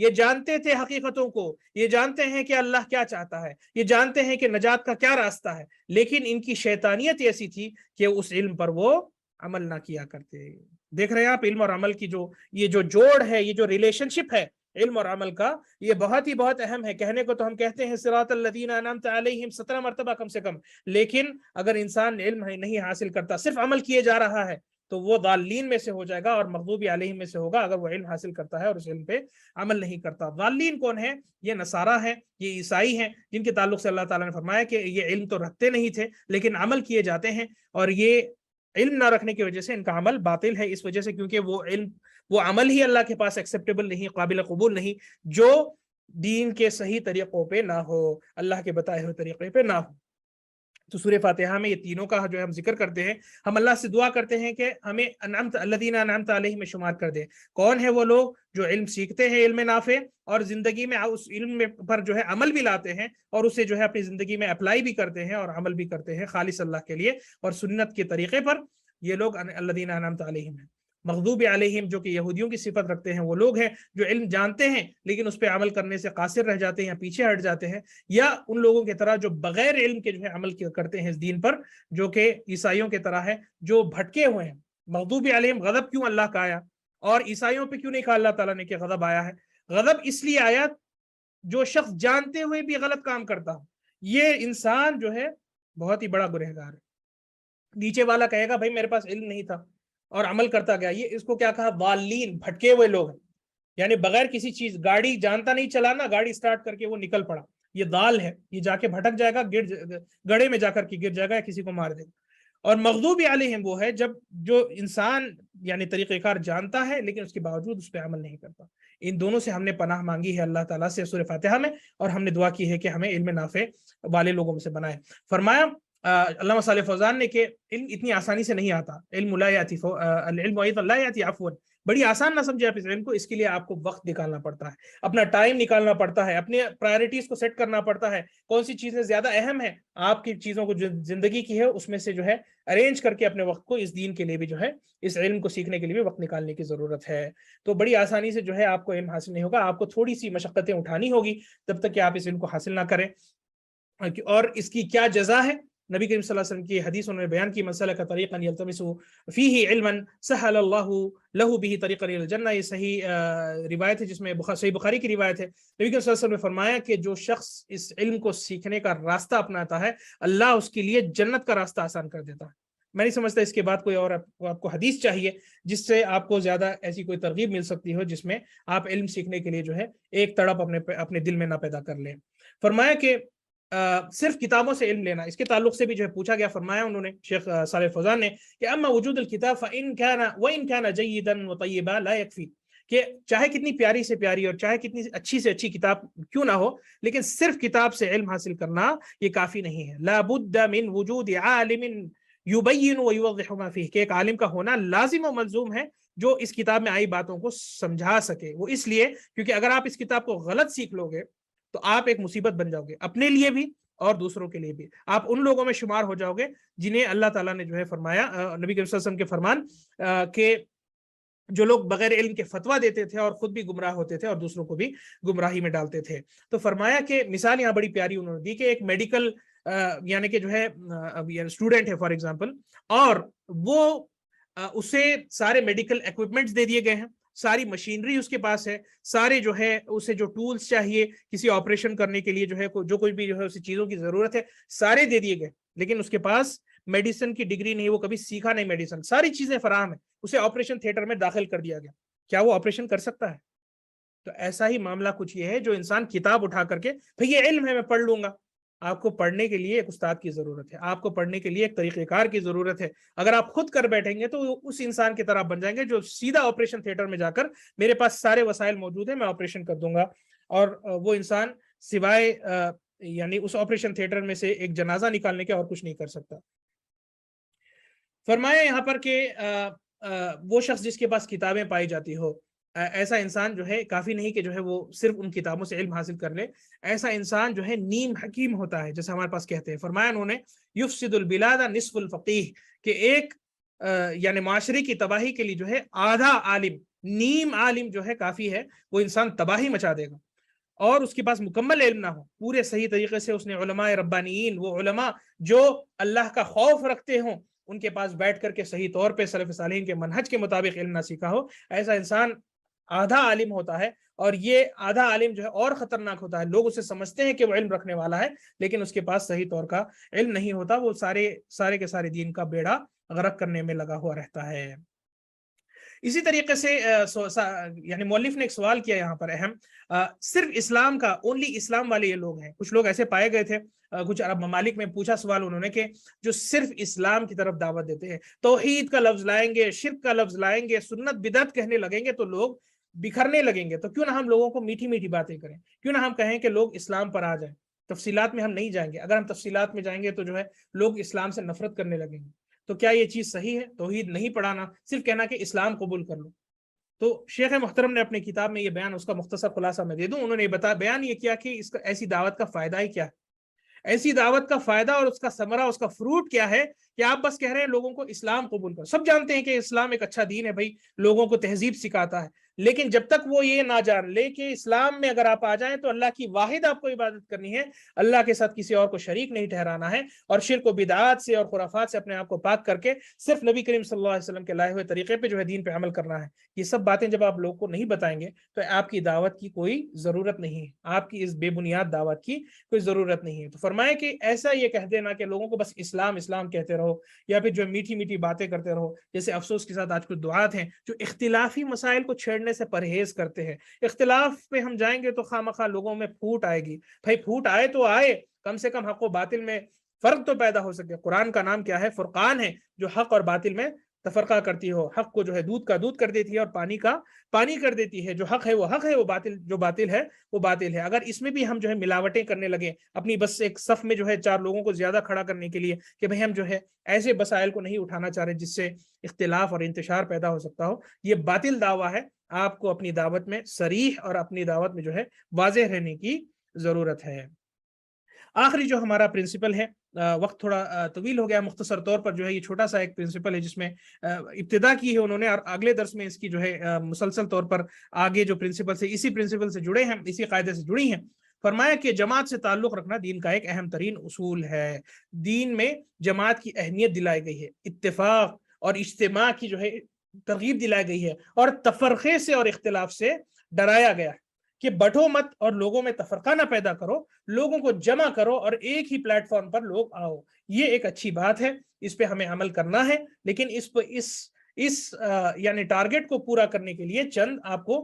یہ جانتے تھے حقیقتوں کو، یہ جانتے ہیں کہ اللہ کیا چاہتا ہے، یہ جانتے ہیں کہ نجات کا کیا راستہ ہے، لیکن ان کی شیطانیت ایسی تھی کہ اس علم پر وہ عمل نہ کیا کرتے۔ دیکھ رہے ہیں آپ علم اور عمل کی یہ جو جوڑ ہے، یہ جو ریلیشن شپ ہے علم اور عمل کا، یہ بہت ہی بہت اہم ہے۔ کہنے کو تو ہم کہتے ہیں صراط الذین انعمت علیہم 17 مرتبہ کم سے کم، لیکن اگر انسان علم نہیں حاصل کرتا، صرف عمل کیے جا رہا ہے، تو وہ ضالین میں سے ہو جائے گا اور مغضوب علیہم میں سے ہوگا اگر وہ علم حاصل کرتا ہے اور اس علم پہ عمل نہیں کرتا۔ ضالین کون ہے؟ یہ نصارہ ہیں، یہ عیسائی ہیں، جن کے تعلق سے اللہ تعالیٰ نے فرمایا کہ یہ علم تو رکھتے نہیں تھے لیکن عمل کیے جاتے ہیں، اور یہ علم نہ رکھنے کی وجہ سے ان کا عمل باطل ہے، اس وجہ سے کیونکہ وہ عمل ہی اللہ کے پاس ایکسیپٹیبل نہیں، قابل قبول نہیں، جو دین کے صحیح طریقوں پہ نہ ہو، اللہ کے بتائے ہوئے طریقے پہ نہ ہو۔ تو سورہ فاتحہ میں یہ تینوں کا جو ہے ہم ذکر کرتے ہیں، ہم اللہ سے دعا کرتے ہیں کہ ہمیں الذین انعمت علیہم میں شمار کر دے۔ کون ہے وہ لوگ جو علم سیکھتے ہیں، علم نافع، اور زندگی میں اس علم پر جو ہے عمل بھی لاتے ہیں اور اسے جو ہے اپنی زندگی میں اپلائی بھی کرتے ہیں اور عمل بھی کرتے ہیں خالص اللہ کے لیے اور سنت کے طریقے پر۔ یہ لوگ الذین انعمت علیہم ہیں۔ مغضوب علیہم جو کہ یہودیوں کی صفت رکھتے ہیں، وہ لوگ ہیں جو علم جانتے ہیں لیکن اس پہ عمل کرنے سے قاصر رہ جاتے ہیں یا پیچھے ہٹ جاتے ہیں، یا ان لوگوں کی طرح جو بغیر علم کے جو ہے عمل کرتے ہیں اس دین پر، جو کہ عیسائیوں کی طرح ہے، جو بھٹکے ہوئے ہیں۔ مغضوب علیہم، غضب کیوں اللہ کا آیا؟ اور عیسائیوں پہ کیوں نہیں کہا اللہ تعالیٰ نے کہ غضب آیا ہے؟ غضب اس لیے آیا جو شخص جانتے ہوئے بھی غلط کام کرتا ہو، یہ انسان جو ہے بہت ہی بڑا گنہگار ہے۔ نیچے والا کہے گا بھائی میرے پاس علم نہیں تھا اور عمل کرتا گیا، یہ اس کو کیا کہا؟ ضالین، بھٹکے ہوئے لوگ ہیں، یعنی بغیر کسی چیز، گاڑی جانتا نہیں چلانا، گاڑی سٹارٹ کر کے وہ نکل پڑا، یہ ضال ہے، یہ جا کے بھٹک جائے گا، گڑھے میں جا کر کے گر جائے گا یا کسی کو مار دے گا۔ اور مغضوب علیہم وہ ہے جو انسان یعنی طریقہ کار جانتا ہے لیکن اس کے باوجود اس پہ عمل نہیں کرتا۔ ان دونوں سے ہم نے پناہ مانگی ہے اللہ تعالیٰ سے سورہ فاتحہ میں، اور ہم نے دعا کی ہے کہ ہمیں علم نافع والے لوگوں میں سے بنائے۔ فرمایا علامہ صالح فوزان نے کہ علم اتنی آسانی سے نہیں آتا، علم لا یاتی العلم ایضا لا یاتی عفوا، بڑی آسان نہ سمجھے آپ اس علم کو، اس کے لیے آپ کو وقت نکالنا پڑتا ہے، اپنا ٹائم نکالنا پڑتا ہے، اپنے پرائرٹیز کو سیٹ کرنا پڑتا ہے، کون سی چیزیں زیادہ اہم ہیں آپ کی چیزوں کو جو زندگی کی ہے اس میں سے جو ہے ارینج کر کے اپنے وقت کو اس دین کے لیے بھی جو ہے اس علم کو سیکھنے کے لیے بھی وقت نکالنے کی ضرورت ہے۔ تو بڑی آسانی سے جو ہے آپ کو علم حاصل نہیں ہوگا، آپ کو تھوڑی سی مشقتیں اٹھانی ہوگی تب تک کہ آپ اس علم کو حاصل نہ کریں۔ اور اس کی کیا جزا ہے؟ نبی کریم صلی اللہ علیہ وسلم کی حدیث انہوں نے بیان کی، مسئلہ کا طریقا یلتمس فیہ علما سہل اللہ لہ بہ طریقا الی الجنہ، یہ صحیح روایت ہے جس میں صحیح بخاری کی روایت ہے۔ نبی کریم صلی اللہ علیہ وسلم نے فرمایا کہ جو شخص اس علم کو سیکھنے کا راستہ اپناتا ہے، اللہ اس کے لیے جنت کا راستہ آسان کر دیتا ہے۔ میں نہیں سمجھتا اس کے بعد کوئی اور آپ کو حدیث چاہیے جس سے آپ کو زیادہ ایسی کوئی ترغیب مل سکتی ہو جس میں آپ علم سیکھنے کے لیے جو ہے ایک تڑپ اپنے دل میں نہ پیدا کر لیں۔ فرمایا کہ صرف کتابوں سے علم لینا، اس کے تعلق سے بھی جو ہے پوچھا گیا، فرمایا انہوں نے شیخ صالح فوزان نے کہ اما وجود الکتاب فإن كان وإن كان جيدا وطيبا لا يكفي، کہ چاہے کتنی پیاری سے پیاری اور چاہے کتنی اچھی سے اچھی کتاب کیوں نہ ہو، لیکن صرف کتاب سے علم حاصل کرنا یہ کافی نہیں ہے۔ لا بد من وجود عالم يبين ويوضح ما فيه، کہ ایک عالم کا ہونا لازم و ملزوم ہے جو اس کتاب میں آئی باتوں کو سمجھا سکے۔ وہ اس لیے کیونکہ اگر آپ اس کتاب کو غلط سیکھ لو گے تو آپ ایک مصیبت بن جاؤ گے، اپنے لیے بھی اور دوسروں کے لیے بھی۔ آپ ان لوگوں میں شمار ہو جاؤ گے جنہیں اللہ تعالیٰ نے جو ہے فرمایا، نبی صلی اللہ علیہ وسلم کے فرمان کہ جو لوگ بغیر علم کے فتویٰ دیتے تھے اور خود بھی گمراہ ہوتے تھے اور دوسروں کو بھی گمراہی میں ڈالتے تھے۔ تو فرمایا کہ مثال یہاں بڑی پیاری انہوں نے دی کہ ایک میڈیکل یعنی کہ جو ہے اسٹوڈنٹ ہے فار ایگزامپل، اور وہ اسے سارے میڈیکل ایکوپمنٹس دے دیے گئے ہیں، ساری مشینری اس کے پاس ہے، سارے جو ہے اسے جو ٹولز چاہیے کسی آپریشن کرنے کے لیے جو ہے جو کچھ بھی جو ہے اسی چیزوں کی ضرورت ہے سارے دے دیے گئے، لیکن اس کے پاس میڈیسن کی ڈگری نہیں، وہ کبھی سیکھا نہیں میڈیسن، ساری چیزیں فراہم ہے، اسے آپریشن تھیٹر میں داخل کر دیا گیا، کیا وہ آپریشن کر سکتا ہے؟ تو ایسا ہی معاملہ کچھ یہ ہے جو انسان کتاب اٹھا کر کے بھئی یہ علم ہے میں پڑھ لوں گا، آپ کو پڑھنے کے لیے ایک استاد کی ضرورت ہے، آپ کو پڑھنے کے لیے ایک طریقہ کار کی ضرورت ہے۔ اگر آپ خود کر بیٹھیں گے تو اس انسان کی طرح بن جائیں گے جو سیدھا آپریشن تھیٹر میں جا کر میرے پاس سارے وسائل موجود ہیں میں آپریشن کر دوں گا، اور وہ انسان سوائے یعنی اس آپریشن تھیٹر میں سے ایک جنازہ نکالنے کے اور کچھ نہیں کر سکتا۔ فرمایا یہاں پر کہ وہ شخص جس کے پاس کتابیں پائی جاتی ہو، ایسا انسان جو ہے کافی نہیں کہ جو ہے وہ صرف ان کتابوں سے علم حاصل کر لے، ایسا انسان جو ہے نیم حکیم ہوتا ہے جیسے ہمارے پاس کہتے ہیں۔ فرمایا انہوں نے یفسد البلاد نصف الفقیہ، کہ ایک یعنی معاشرے کی تباہی کے لیے جو ہے آدھا عالم نیم عالم جو ہے کافی ہے، وہ انسان تباہی مچا دے گا، اور اس کے پاس مکمل علم نہ ہو پورے صحیح طریقے سے، اس نے علماء ربانیین، وہ علماء جو اللہ کا خوف رکھتے ہوں، ان کے پاس بیٹھ کر کے صحیح طور پہ سلف صالحین کے منہج کے مطابق علم نہ سیکھا ہو، ایسا انسان آدھا عالم ہوتا ہے، اور یہ آدھا عالم جو ہے اور خطرناک ہوتا ہے۔ لوگ اسے سمجھتے ہیں کہ وہ علم رکھنے والا ہے، لیکن اس کے پاس صحیح طور کا علم نہیں ہوتا، وہ سارے کے سارے دین کا بیڑا غرق کرنے میں لگا ہوا رہتا ہے۔ اسی طریقے سے یعنی مؤلف نے ایک سوال کیا یہاں پر اہم، صرف اسلام کا، اونلی اسلام والے یہ لوگ ہیں، کچھ لوگ ایسے پائے گئے تھے کچھ عرب ممالک میں، پوچھا سوال انہوں نے کہ جو صرف اسلام کی طرف دعوت دیتے ہیں، توحید کا لفظ لائیں گے، شرک کا لفظ لائیں گے، سنت بدعت کہنے لگیں گے تو لوگ بکھرنے لگیں گے، تو کیوں نہ ہم لوگوں کو میٹھی میٹھی باتیں کریں، کیوں نہ ہم کہیں کہ لوگ اسلام پر آ جائیں۔ تفصیلات میں ہم نہیں جائیں گے، اگر ہم تفصیلات میں جائیں گے تو جو ہے لوگ اسلام سے نفرت کرنے لگیں گے۔ تو کیا یہ چیز صحیح ہے؟ توحید نہیں پڑھانا، صرف کہنا کہ اسلام قبول کر لو۔ تو شیخ محترم نے اپنی کتاب میں یہ بیان، اس کا مختصر خلاصہ میں دے دوں، انہوں نے بیان یہ کیا کہ اس کا ایسی دعوت کا فائدہ ہی کیا ہے، ایسی دعوت کا فائدہ اور اس کا ثمرہ، اس کا فروٹ کیا ہے کہ آپ بس کہہ رہے ہیں لوگوں کو اسلام قبول کرو۔ سب جانتے ہیں کہ اسلام ایک اچھا دین ہے بھائی، لوگوں کو تہذیب سکھاتا ہے، لیکن جب تک وہ یہ نہ جان لے کہ اسلام میں اگر آپ آ جائیں تو اللہ کی واحد آپ کو عبادت کرنی ہے، اللہ کے ساتھ کسی اور کو شریک نہیں ٹھہرانا ہے، اور شرک و بدعات سے اور خرافات سے اپنے آپ کو پاک کر کے صرف نبی کریم صلی اللہ علیہ وسلم کے لائے ہوئے طریقے پہ جو ہے دین پہ عمل کرنا ہے، یہ سب باتیں جب آپ لوگوں کو نہیں بتائیں گے تو آپ کی دعوت کی کوئی ضرورت نہیں ہے، آپ کی اس بے بنیاد دعوت کی کوئی ضرورت نہیں ہے۔ تو فرمائے کہ ایسا یہ کہہ دینا کہ لوگوں کو بس اسلام اسلام کہتے رہو، یا پھر جو میٹھی میٹھی باتیں کرتے رہو، جیسے افسوس کے ساتھ آج کچھ دعات ہیں جو اختلافی مسائل کو چھیڑنے سے پرہیز کرتے ہیں۔ اختلاف پہ ہم جائیں گے تو خواہ لوگوں میں پھوٹ آئے گی، بھائی پھوٹ آئے تو آئے، کم سے کم حق و باطل میں فرق تو پیدا ہو سکے۔ قرآن کا نام کیا ہے؟ فرقان ہے، جو حق اور باطل میں تفرقہ کرتی ہو، حق کو جو ہے دودھ کا دودھ کر دیتی ہے اور پانی کا پانی کر دیتی ہے، جو حق ہے وہ حق ہے، وہ باطل جو باطل ہے وہ باطل ہے۔ اگر اس میں بھی ہم جو ہے ملاوٹیں کرنے لگے، اپنی بس ایک صف میں جو ہے چار لوگوں کو زیادہ کھڑا کرنے کے لیے کہ بھئی ہم جو ہے ایسے مسائل کو نہیں اٹھانا چاہ رہے جس سے اختلاف اور انتشار پیدا ہو سکتا ہو، یہ باطل دعویٰ ہے۔ آپ کو اپنی دعوت میں صریح اور اپنی دعوت میں جو ہے واضح رہنے کی ضرورت ہے۔ آخری جو ہمارا پرنسپل ہے، وقت تھوڑا طویل ہو گیا، مختصر طور پر جو ہے یہ چھوٹا سا ایک پرنسپل ہے جس میں ابتدا کی ہے انہوں نے، اور اگلے درس میں اس کی جو ہے مسلسل طور پر آگے جو پرنسپل سے اسی پرنسپل سے جڑے ہیں، اسی قاعدے سے جڑی ہیں۔ فرمایا کہ جماعت سے تعلق رکھنا دین کا ایک اہم ترین اصول ہے۔ دین میں جماعت کی اہمیت دلائی گئی ہے، اتفاق اور اجتماع کی جو ہے ترغیب دلائی گئی ہے، اور تفرقے سے اور اختلاف سے ڈرایا گیا ہے کہ بٹو مت اور لوگوں میں تفرقہ نہ پیدا کرو، لوگوں کو جمع کرو اور ایک ہی پلیٹ فارم پر لوگ آؤ۔ یہ ایک اچھی بات ہے، اس پہ ہمیں عمل کرنا ہے، لیکن اس یعنی ٹارگٹ کو پورا کرنے کے لیے چند آپ کو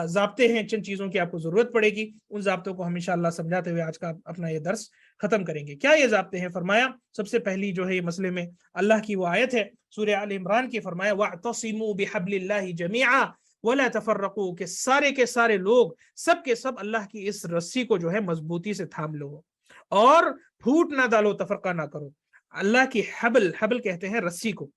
ضابطے ہیں، چند چیزوں کی آپ کو ضرورت پڑے گی۔ ان ضابطوں کو ہم انشاءاللہ سمجھاتے ہوئے آج کا اپنا یہ درس ختم کریں گے۔ کیا یہ ضابطے ہیں؟ فرمایا سب سے پہلی جو ہے یہ مسئلے میں اللہ کی وہ آیت ہے سورہ آل عمران کی، فرمایا وَاعْتَصِمُوا بِحَبْلِ اللَّهِ جَمِيعًا وَلَا تَفَرَّقُوا، کہ سارے کے سارے لوگ سب کے سب اللہ کی اس رسی کو جو ہے مضبوطی سے تھام لو اور پھوٹ نہ ڈالو، تفرقہ نہ کرو۔ اللہ کی حبل کہتے ہیں رسی کو،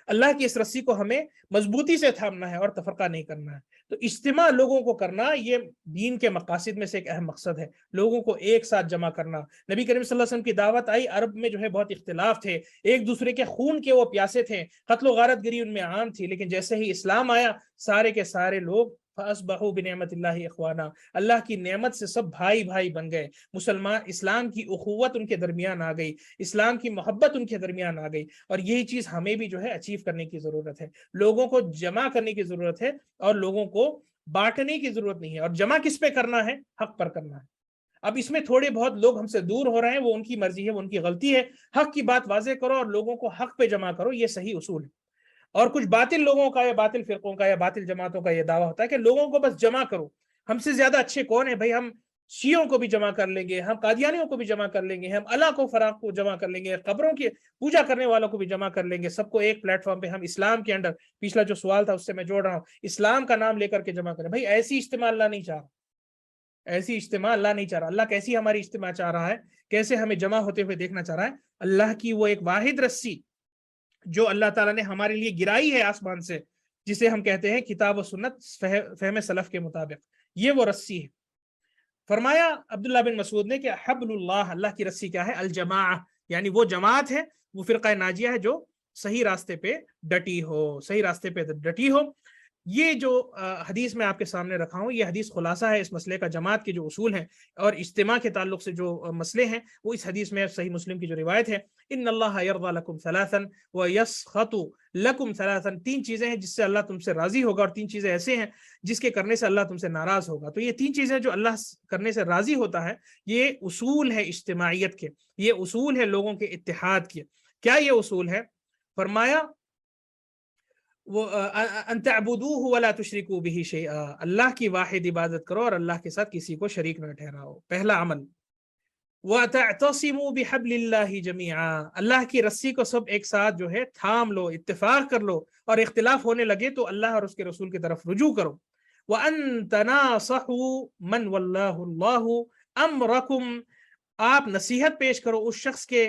اللہ کی اس رسی کو ہمیں مضبوطی سے تھامنا ہے اور تفرقہ نہیں کرنا ہے۔ تو اجتماع لوگوں کو کرنا یہ دین کے مقاصد میں سے ایک اہم مقصد ہے، لوگوں کو ایک ساتھ جمع کرنا۔ نبی کریم صلی اللہ علیہ وسلم کی دعوت آئی، عرب میں جو ہے بہت اختلاف تھے، ایک دوسرے کے خون کے وہ پیاسے تھے، قتل و غارت گری ان میں عام تھی، لیکن جیسے ہی اسلام آیا سارے کے سارے لوگ فَأَصْبَحُوا بِنِعْمَةِ اللَّهِ إِخْوَانًا، اللہ کی نعمت سے سب بھائی بھائی بن گئے۔ مسلمان، اسلام کی اخوت ان کے درمیان آ گئی، اسلام کی محبت ان کے درمیان آ گئی، اور یہی چیز ہمیں بھی جو ہے اچیو کرنے کی ضرورت ہے۔ لوگوں کو جمع کرنے کی ضرورت ہے اور لوگوں کو بانٹنے کی ضرورت نہیں ہے۔ اور جمع کس پہ کرنا ہے؟ حق پر کرنا ہے۔ اب اس میں تھوڑے بہت لوگ ہم سے دور ہو رہے ہیں، وہ ان کی مرضی ہے، وہ ان کی غلطی ہے۔ حق کی بات واضح کرو اور لوگوں کو حق پہ جمع کرو، یہ صحیح اصول ہے۔ اور کچھ باطل لوگوں کا یا باطل فرقوں کا یا باطل جماعتوں کا یہ دعویٰ ہوتا ہے کہ لوگوں کو بس جمع کرو، ہم سے زیادہ اچھے کون ہیں بھائی، ہم شیعوں کو بھی جمع کر لیں گے، ہم قادیانیوں کو بھی جمع کر لیں گے، ہم اللہ کو فراق کو جمع کر لیں گے، قبروں کی پوجا کرنے والوں کو بھی جمع کر لیں گے، سب کو ایک پلیٹ فارم پہ ہم اسلام کے انڈر، پچھلا جو سوال تھا اس سے میں جوڑ رہا ہوں، اسلام کا نام لے کر کے جمع کریں۔ بھائی ایسی اجتماع اللہ نہیں چاہ رہا، ایسی اجتماع اللہ نہیں چاہ رہا۔ اللہ کیسی ہماری اجتماع چاہ رہا ہے، کیسے ہمیں جمع ہوتے ہوئے دیکھنا چاہ رہا ہے؟ اللہ کی وہ ایک واحد رسی جو اللہ تعالیٰ نے ہمارے لیے گرائی ہے آسمان سے، جسے ہم کہتے ہیں کتاب و سنت فہم سلف کے مطابق، یہ وہ رسی ہے۔ فرمایا عبداللہ بن مسعود نے کہ حبل اللہ، اللہ کی رسی کیا ہے؟ الجماعہ، یعنی وہ جماعت ہے، وہ فرقہ ناجیہ ہے جو صحیح راستے پہ ڈٹی ہو، صحیح راستے پہ ڈٹی ہو۔ یہ جو حدیث میں آپ کے سامنے رکھا ہوں، یہ حدیث خلاصہ ہے اس مسئلے کا، جماعت کے جو اصول ہیں اور اجتماع کے تعلق سے جو مسئلے ہیں وہ اس حدیث میں صحیح مسلم کی جو روایت ہے، ان اللہ یرضی لکم ثلاثا ویسخط لکم ثلاثا، تین چیزیں ہیں جس سے اللہ تم سے راضی ہوگا، اور تین چیزیں ایسے ہیں جس کے کرنے سے اللہ تم سے ناراض ہوگا۔ تو یہ تین چیزیں جو اللہ کرنے سے راضی ہوتا ہے، یہ اصول ہے اجتماعیت کے، یہ اصول ہے لوگوں کے اتحاد کے۔ کیا یہ اصول ہے؟ فرمایا وہ ان تعبدوہ ولا تشرکوا بہ شیئا، اللہ کی واحد عبادت کرو اور اللہ کے ساتھ کسی کو شریک نہ ٹھہراؤ، پہلا عمل۔ وَتَعْتَصِمُوا بِحَبْلِ اللَّهِ جَمِيعًا، اللہ کی رسی کو سب ایک ساتھ جو ہے تھام لو، اتفاق کر لو، اور اختلاف ہونے لگے تو اللہ اور اس کے رسول کی طرف رجوع کرو۔ وَأَن تَنَاصَحُوا مَنْ وَلَّاهُ اللَّهُ أَمْرَكُمْ، آپ نصیحت پیش کرو اس شخص کے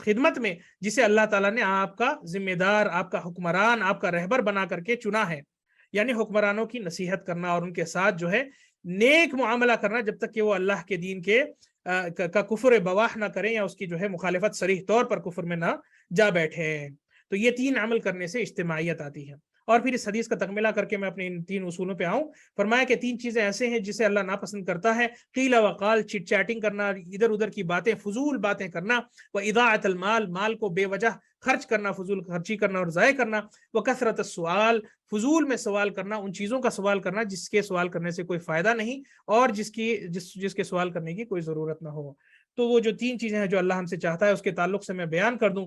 خدمت میں جسے اللہ تعالیٰ نے آپ کا ذمہ دار، آپ کا حکمران، آپ کا رہبر بنا کر کے چنا ہے۔ یعنی حکمرانوں کی نصیحت کرنا اور ان کے ساتھ جو ہے نیک معاملہ کرنا، جب تک کہ وہ اللہ کے دین کے کا کفر بواح نہ کریں یا اس کی جو ہے مخالفت صریح طور پر کفر میں نہ جا بیٹھے۔ تو یہ تین عمل کرنے سے اجتماعیت آتی ہے۔ اور پھر اس حدیث کا تکملہ کر کے میں اپنے ان تین اصولوں پہ آؤں۔ فرمایا کہ تین چیزیں ایسے ہیں جسے اللہ ناپسند کرتا ہے، قیل وقال، چٹ چیٹنگ کرنا، ادھر ادھر کی باتیں، فضول باتیں کرنا، واضاعۃ المال، مال کو بے وجہ خرچ کرنا، فضول خرچی کرنا اور ضائع کرنا، وکثرت السؤال، فضول میں سوال کرنا، ان چیزوں کا سوال کرنا جس کے سوال کرنے سے کوئی فائدہ نہیں اور جس کے سوال کرنے کی کوئی ضرورت نہ ہو۔ تو وہ جو تین چیزیں ہیں جو اللہ ہم سے چاہتا ہے اس کے تعلق سے میں بیان کر دوں۔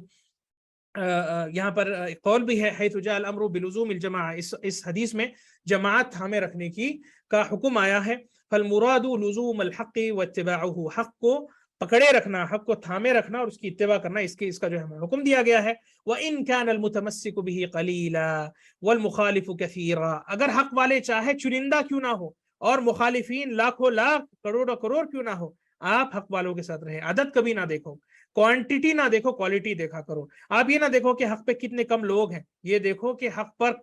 یہاں پر قول بھی ہے حیث جاء الامر بلزوم الجماعہ، اس حدیث میں جماعت تھامے رکھنے کی کا حکم آیا ہے۔ فالمراد لزوم الحق واتباعہ، حق کو پکڑے رکھنا، حق کو تھامے رکھنا اور اس کی اتباع کرنا، اس کا جو ہمیں حکم دیا گیا ہے۔ وَإِن كَانَ الْمُتَمَسِّكُ بِهِ قَلِيلًا وَالْمُخَالِفُ كَثِيرًا، اگر حق والے چاہے چنندہ کیوں نہ ہو اور مخالفین لاکھوں لاکھ کروڑوں کروڑ کیوں نہ ہو، آپ حق والوں کے ساتھ رہیں۔ عدد کبھی نہ دیکھو، کوانٹیٹی نہ دیکھو، کوالٹی دیکھا کرو۔ آپ یہ نہ دیکھو کہ حق پہ کتنے کم لوگ ہیں، یہ دیکھو کہ حق پر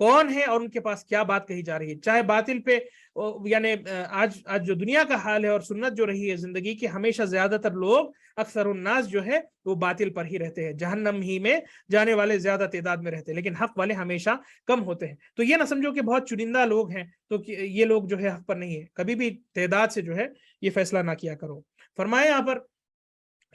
کون ہے اور ان کے پاس کیا بات کہی جا رہی ہے۔ چاہے باطل پہ، یعنی آج جو دنیا کا حال ہے اور سنت جو رہی ہے زندگی کی، ہمیشہ زیادہ تر لوگ، اکثر الناس جو ہے وہ باطل پر ہی رہتے ہیں، جہنم ہی میں جانے والے زیادہ تعداد میں رہتے ہیں، لیکن حق والے ہمیشہ کم ہوتے ہیں۔ تو یہ نہ سمجھو کہ بہت چنندہ لوگ ہیں تو یہ لوگ جو ہے حق پر نہیں ہے، کبھی بھی تعداد سے جو ہے یہ فیصلہ نہ کیا کرو۔ فرمایا یہاں پر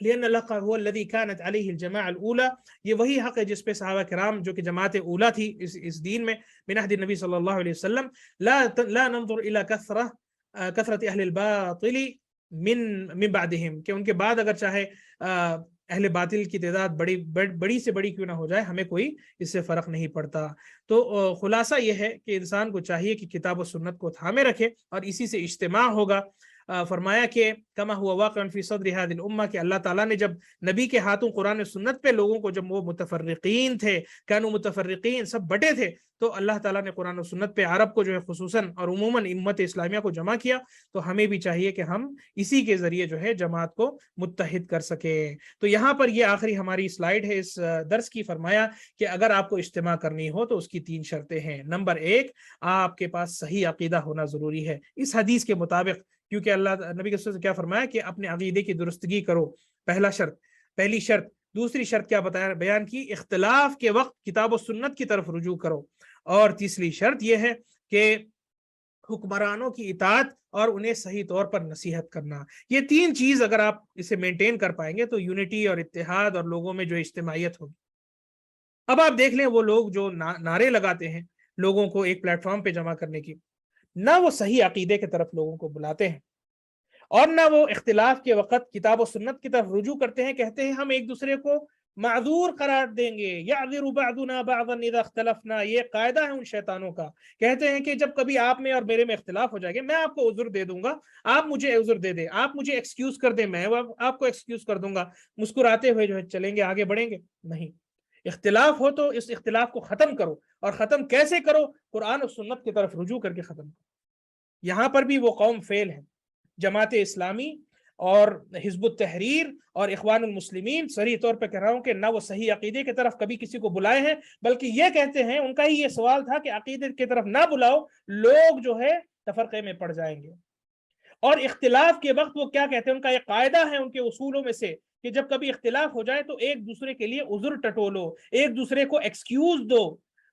لأن الحق هو الذي كانت عليه الجماعة الأولى، یہ وہی حق ہے جس پہ صحابہ کرام جو کہ جماعت اولا تھی اس دین میں، من عہد النبی صلی اللہ علیہ وسلم، لا ننظر الى کثرت اہل الباطل من بعدهم، کہ ان کے بعد اگر چاہے اہل باطل کی تعداد بڑی سے بڑی کیوں نہ ہو جائے، ہمیں کوئی اس سے فرق نہیں پڑتا۔ تو خلاصہ یہ ہے کہ انسان کو چاہیے کہ کتاب و سنت کو تھامے رکھے اور اسی سے اجتماع ہوگا۔ فرمایا کہ کما ہوا واقع فی صدر هذه الامہ، کہ اللہ تعالیٰ نے جب نبی کے ہاتھوں قرآن و سنت پہ لوگوں کو، جب وہ متفرقین تھے، کانوا متفرقین، سب بٹے تھے، تو اللہ تعالیٰ نے قرآن و سنت پہ عرب کو جو ہے خصوصاً اور عموماً امت اسلامیہ کو جمع کیا، تو ہمیں بھی چاہیے کہ ہم اسی کے ذریعے جو ہے جماعت کو متحد کر سکیں۔ تو یہاں پر یہ آخری ہماری سلائیڈ ہے اس درس کی۔ فرمایا کہ اگر آپ کو اجتماع کرنی ہو تو اس کی تین شرطیں ہیں۔ نمبر ایک، آپ کے پاس صحیح عقیدہ ہونا ضروری ہے اس حدیث کے مطابق، کیونکہ اللہ نبی کے سے کیا فرمایا کہ اپنے عقیدے کی درستگی کرو، پہلی شرط۔ دوسری شرط کیا بیان کی؟ اختلاف کے وقت کتاب و سنت کی طرف رجوع کرو۔ اور تیسری شرط یہ ہے کہ حکمرانوں کی اطاعت اور انہیں صحیح طور پر نصیحت کرنا۔ یہ تین چیز اگر آپ اسے مینٹین کر پائیں گے تو یونٹی اور اتحاد اور لوگوں میں جو اجتماعیت ہوگی۔ اب آپ دیکھ لیں وہ لوگ جو نعرے لگاتے ہیں لوگوں کو ایک پلیٹ فارم پہ جمع کرنے کی، نہ وہ صحیح عقیدے کی طرف لوگوں کو بلاتے ہیں اور نہ وہ اختلاف کے وقت کتاب و سنت کی طرف رجوع کرتے ہیں، کہتے ہیں ہم ایک دوسرے کو معذور قرار دیں گے، یعذر بعضنا بعضا اذا اختلفنا، یہ قاعدہ ہے ان شیطانوں کا۔ کہتے ہیں کہ جب کبھی آپ میں اور میرے میں اختلاف ہو جائے گا، میں آپ کو عذر دے دوں گا، آپ مجھے عذر دے دیں، آپ مجھے ایکسکیوز کر دیں، میں آپ کو ایکسکیوز کر دوں گا، مسکراتے ہوئے جو ہے چلیں گے، آگے بڑھیں گے۔ نہیں، اختلاف ہو تو اس اختلاف کو ختم کرو، اور ختم کیسے کرو؟ قرآن و سنت کی طرف رجوع کر کے ختم کرو۔ یہاں پر بھی وہ قوم فیل ہے، جماعت اسلامی اور حزب التحریر اور اخوان المسلمین، صریح طور پہ کہہ رہا ہوں کہ نہ وہ صحیح عقیدے کی طرف کبھی کسی کو بلائے ہیں، بلکہ یہ کہتے ہیں، ان کا ہی یہ سوال تھا کہ عقیدے کی طرف نہ بلاؤ، لوگ جو ہے تفرقے میں پڑ جائیں گے۔ اور اختلاف کے وقت وہ کیا کہتے ہیں، ان کا ایک قاعدہ ہے ان کے اصولوں میں سے کہ جب کبھی اختلاف ہو جائے تو ایک دوسرے کے لیے عذر ٹٹولو، ایک دوسرے کو ایکسکیوز دو،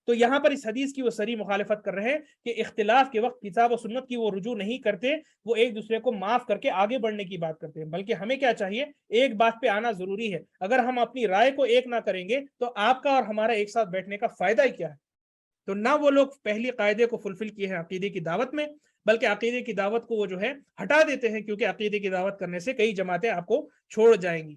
تو یہاں پر اس حدیث کی وہ صریح مخالفت کر رہے ہیں کہ اختلاف کے وقت کتاب و سنت کی وہ رجوع نہیں کرتے، وہ ایک دوسرے کو معاف کر کے آگے بڑھنے کی بات کرتے ہیں، بلکہ ہمیں کیا چاہیے، ایک بات پہ آنا ضروری ہے۔ اگر ہم اپنی رائے کو ایک نہ کریں گے تو آپ کا اور ہمارا ایک ساتھ بیٹھنے کا فائدہ ہی کیا ہے؟ تو نہ وہ لوگ پہلی قاعدے کو فلفل کیے ہیں عقیدے کی دعوت میں، بلکہ عقیدے کی دعوت کو وہ جو ہے ہٹا دیتے ہیں، کیونکہ عقیدے کی دعوت کرنے سے کئی جماعتیں آپ کو چھوڑ جائیں گی۔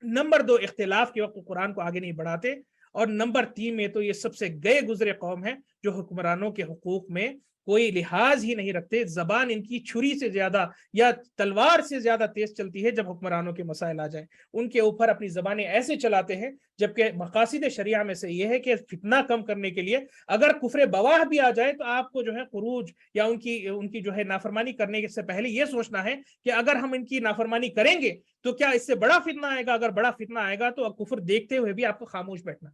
نمبر 2، اختلاف کے وقت قرآن کو آگے نہیں بڑھاتے۔ اور نمبر 3 میں تو یہ سب سے گئے گزرے قوم ہے جو حکمرانوں کے حقوق میں کوئی لحاظ ہی نہیں رکھتے۔ زبان ان کی چھری سے زیادہ یا تلوار سے زیادہ تیز چلتی ہے جب حکمرانوں کے مسائل آ جائیں، ان کے اوپر اپنی زبانیں ایسے چلاتے ہیں، جبکہ مقاصد شریعہ میں سے یہ ہے کہ فتنہ کم کرنے کے لیے اگر کفر بواہ بھی آ جائے تو آپ کو جو ہے خروج یا ان کی جو ہے نافرمانی کرنے سے پہلے یہ سوچنا ہے کہ اگر ہم ان کی نافرمانی کریں گے تو کیا اس سے بڑا فتنہ آئے گا؟ اگر بڑا فتنہ آئے گا تو کفر دیکھتے ہوئے بھی آپ کو خاموش بیٹھنا۔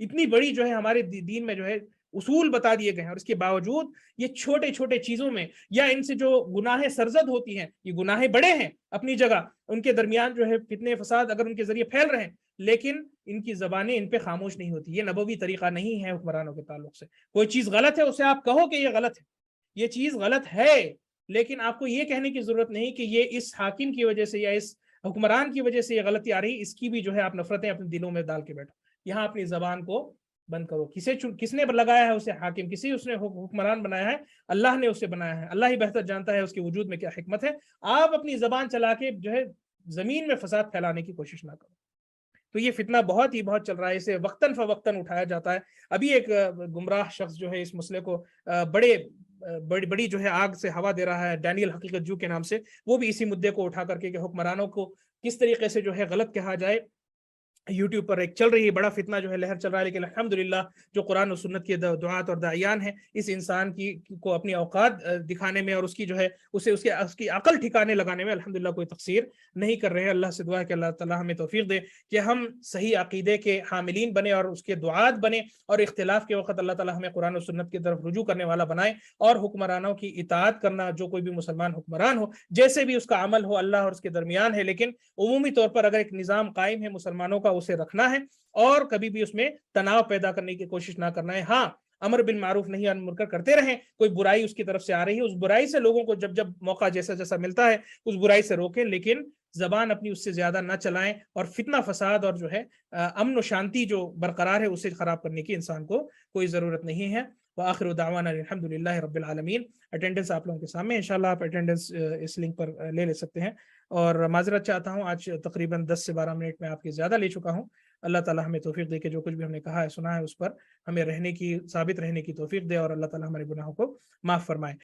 اتنی بڑی جو ہے ہمارے دین میں جو ہے اصول بتا دیے گئے ہیں، اور اس کے باوجود یہ چھوٹے چھوٹے چیزوں میں یا ان سے جو گناہیں سرزد ہوتی ہیں، یہ گناہیں بڑے ہیں اپنی جگہ، ان کے درمیان جو ہے فتنے فساد اگر ان کے ذریعے پھیل رہے ہیں، لیکن ان کی زبانیں ان پہ خاموش نہیں ہوتی۔ یہ نبوی طریقہ نہیں ہے حکمرانوں کے تعلق سے۔ کوئی چیز غلط ہے اسے آپ کہو کہ یہ غلط ہے، یہ چیز غلط ہے، لیکن آپ کو یہ کہنے کی ضرورت نہیں کہ یہ اس حاکم کی وجہ سے یا اس حکمران کی وجہ سے یہ غلطی آ رہی، اس کی بھی جو ہے آپ نفرتیں اپنے دلوں میں ڈال کے بیٹھو۔ یہاں اپنی زبان کو بند کرو۔ کس نے لگایا ہے اسے حاکم؟ اس نے حکمران بنایا ہے؟ اللہ نے اسے بنایا ہے۔ اللہ ہی بہتر جانتا ہے اس کے وجود میں کیا حکمت ہے۔ آپ اپنی زبان چلا کے جو ہے زمین میں فساد پھیلانے کی کوشش نہ کرو۔ تو یہ فتنہ بہت چل رہا ہے، اسے وقتاً فوقتاً اٹھایا جاتا ہے۔ ابھی ایک گمراہ شخص جو ہے اس مسئلے کو بڑی جو ہے آگ سے ہوا دے رہا ہے، ڈینیل حقیقت جو کے نام سے، وہ بھی اسی مدعے کو اٹھا کر کے کہ حکمرانوں کو کس طریقے سے جو ہے غلط کہا جائے۔ یوٹیوب پر ایک چل رہی ہے، بڑا فتنہ جو ہے لہر چل رہا ہے، لیکن الحمدللہ جو قرآن و سنت کے دعات اور داعیان ہیں، اس انسان کو اپنی اوقات دکھانے میں اور اس کی جو ہے اس کی عقل ٹھکانے لگانے میں الحمدللہ کوئی تقصیر نہیں کر رہے ہیں۔ اللہ سے دعا ہے کہ اللہ تعالیٰ ہمیں توفیق دے کہ ہم صحیح عقیدے کے حاملین بنے اور اس کے دعات بنے، اور اختلاف کے وقت اللہ تعالیٰ ہمیں قرآن و سنت کی طرف رجوع کرنے والا بنائے، اور حکمرانوں کی اطاعت کرنا، جو کوئی بھی مسلمان حکمران ہو جیسے بھی اس کا عمل ہو اللہ اور اس کے درمیان ہے، لیکن عمومی طور پر اگر ایک نظام قائم ہے مسلمانوں کا اسے رکھنا ہے، اور کبھی بھی اس میں تناؤ پیدا کرنے کی کوشش نہ کرنا ہے۔ ہاں، امر بالمعروف نہی عن المنکر کرتے رہیں، کوئی برائی اس کی طرف سے آ رہی ہے، اس برائی سے لوگوں کو جب موقع جیسا ملتا ہے اس برائی سے روکیں، لیکن زبان اپنی اس سے زیادہ نہ چلائیں، اور فتنہ فساد اور جو ہے امن و شانتی جو برقرار ہے اسے خراب کرنے کی انسان کو کوئی ضرورت نہیں ہے۔ وآخر دعوانا الحمدللہ رب العالمین۔ اٹینڈنس آپ لوگوں کے سامنے، انشاءاللہ آپ اٹینڈنس اس لنک پر لے سکتے ہیں، اور معذرت چاہتا ہوں آج تقریباً 10 سے 12 منٹ میں آپ کے زیادہ لے چکا ہوں۔ اللہ تعالیٰ ہمیں توفیق دے کہ جو کچھ بھی ہم نے کہا ہے سنا ہے اس پر ہمیں ثابت رہنے کی توفیق دے، اور اللہ تعالیٰ ہمارے گناہوں کو معاف فرمائے۔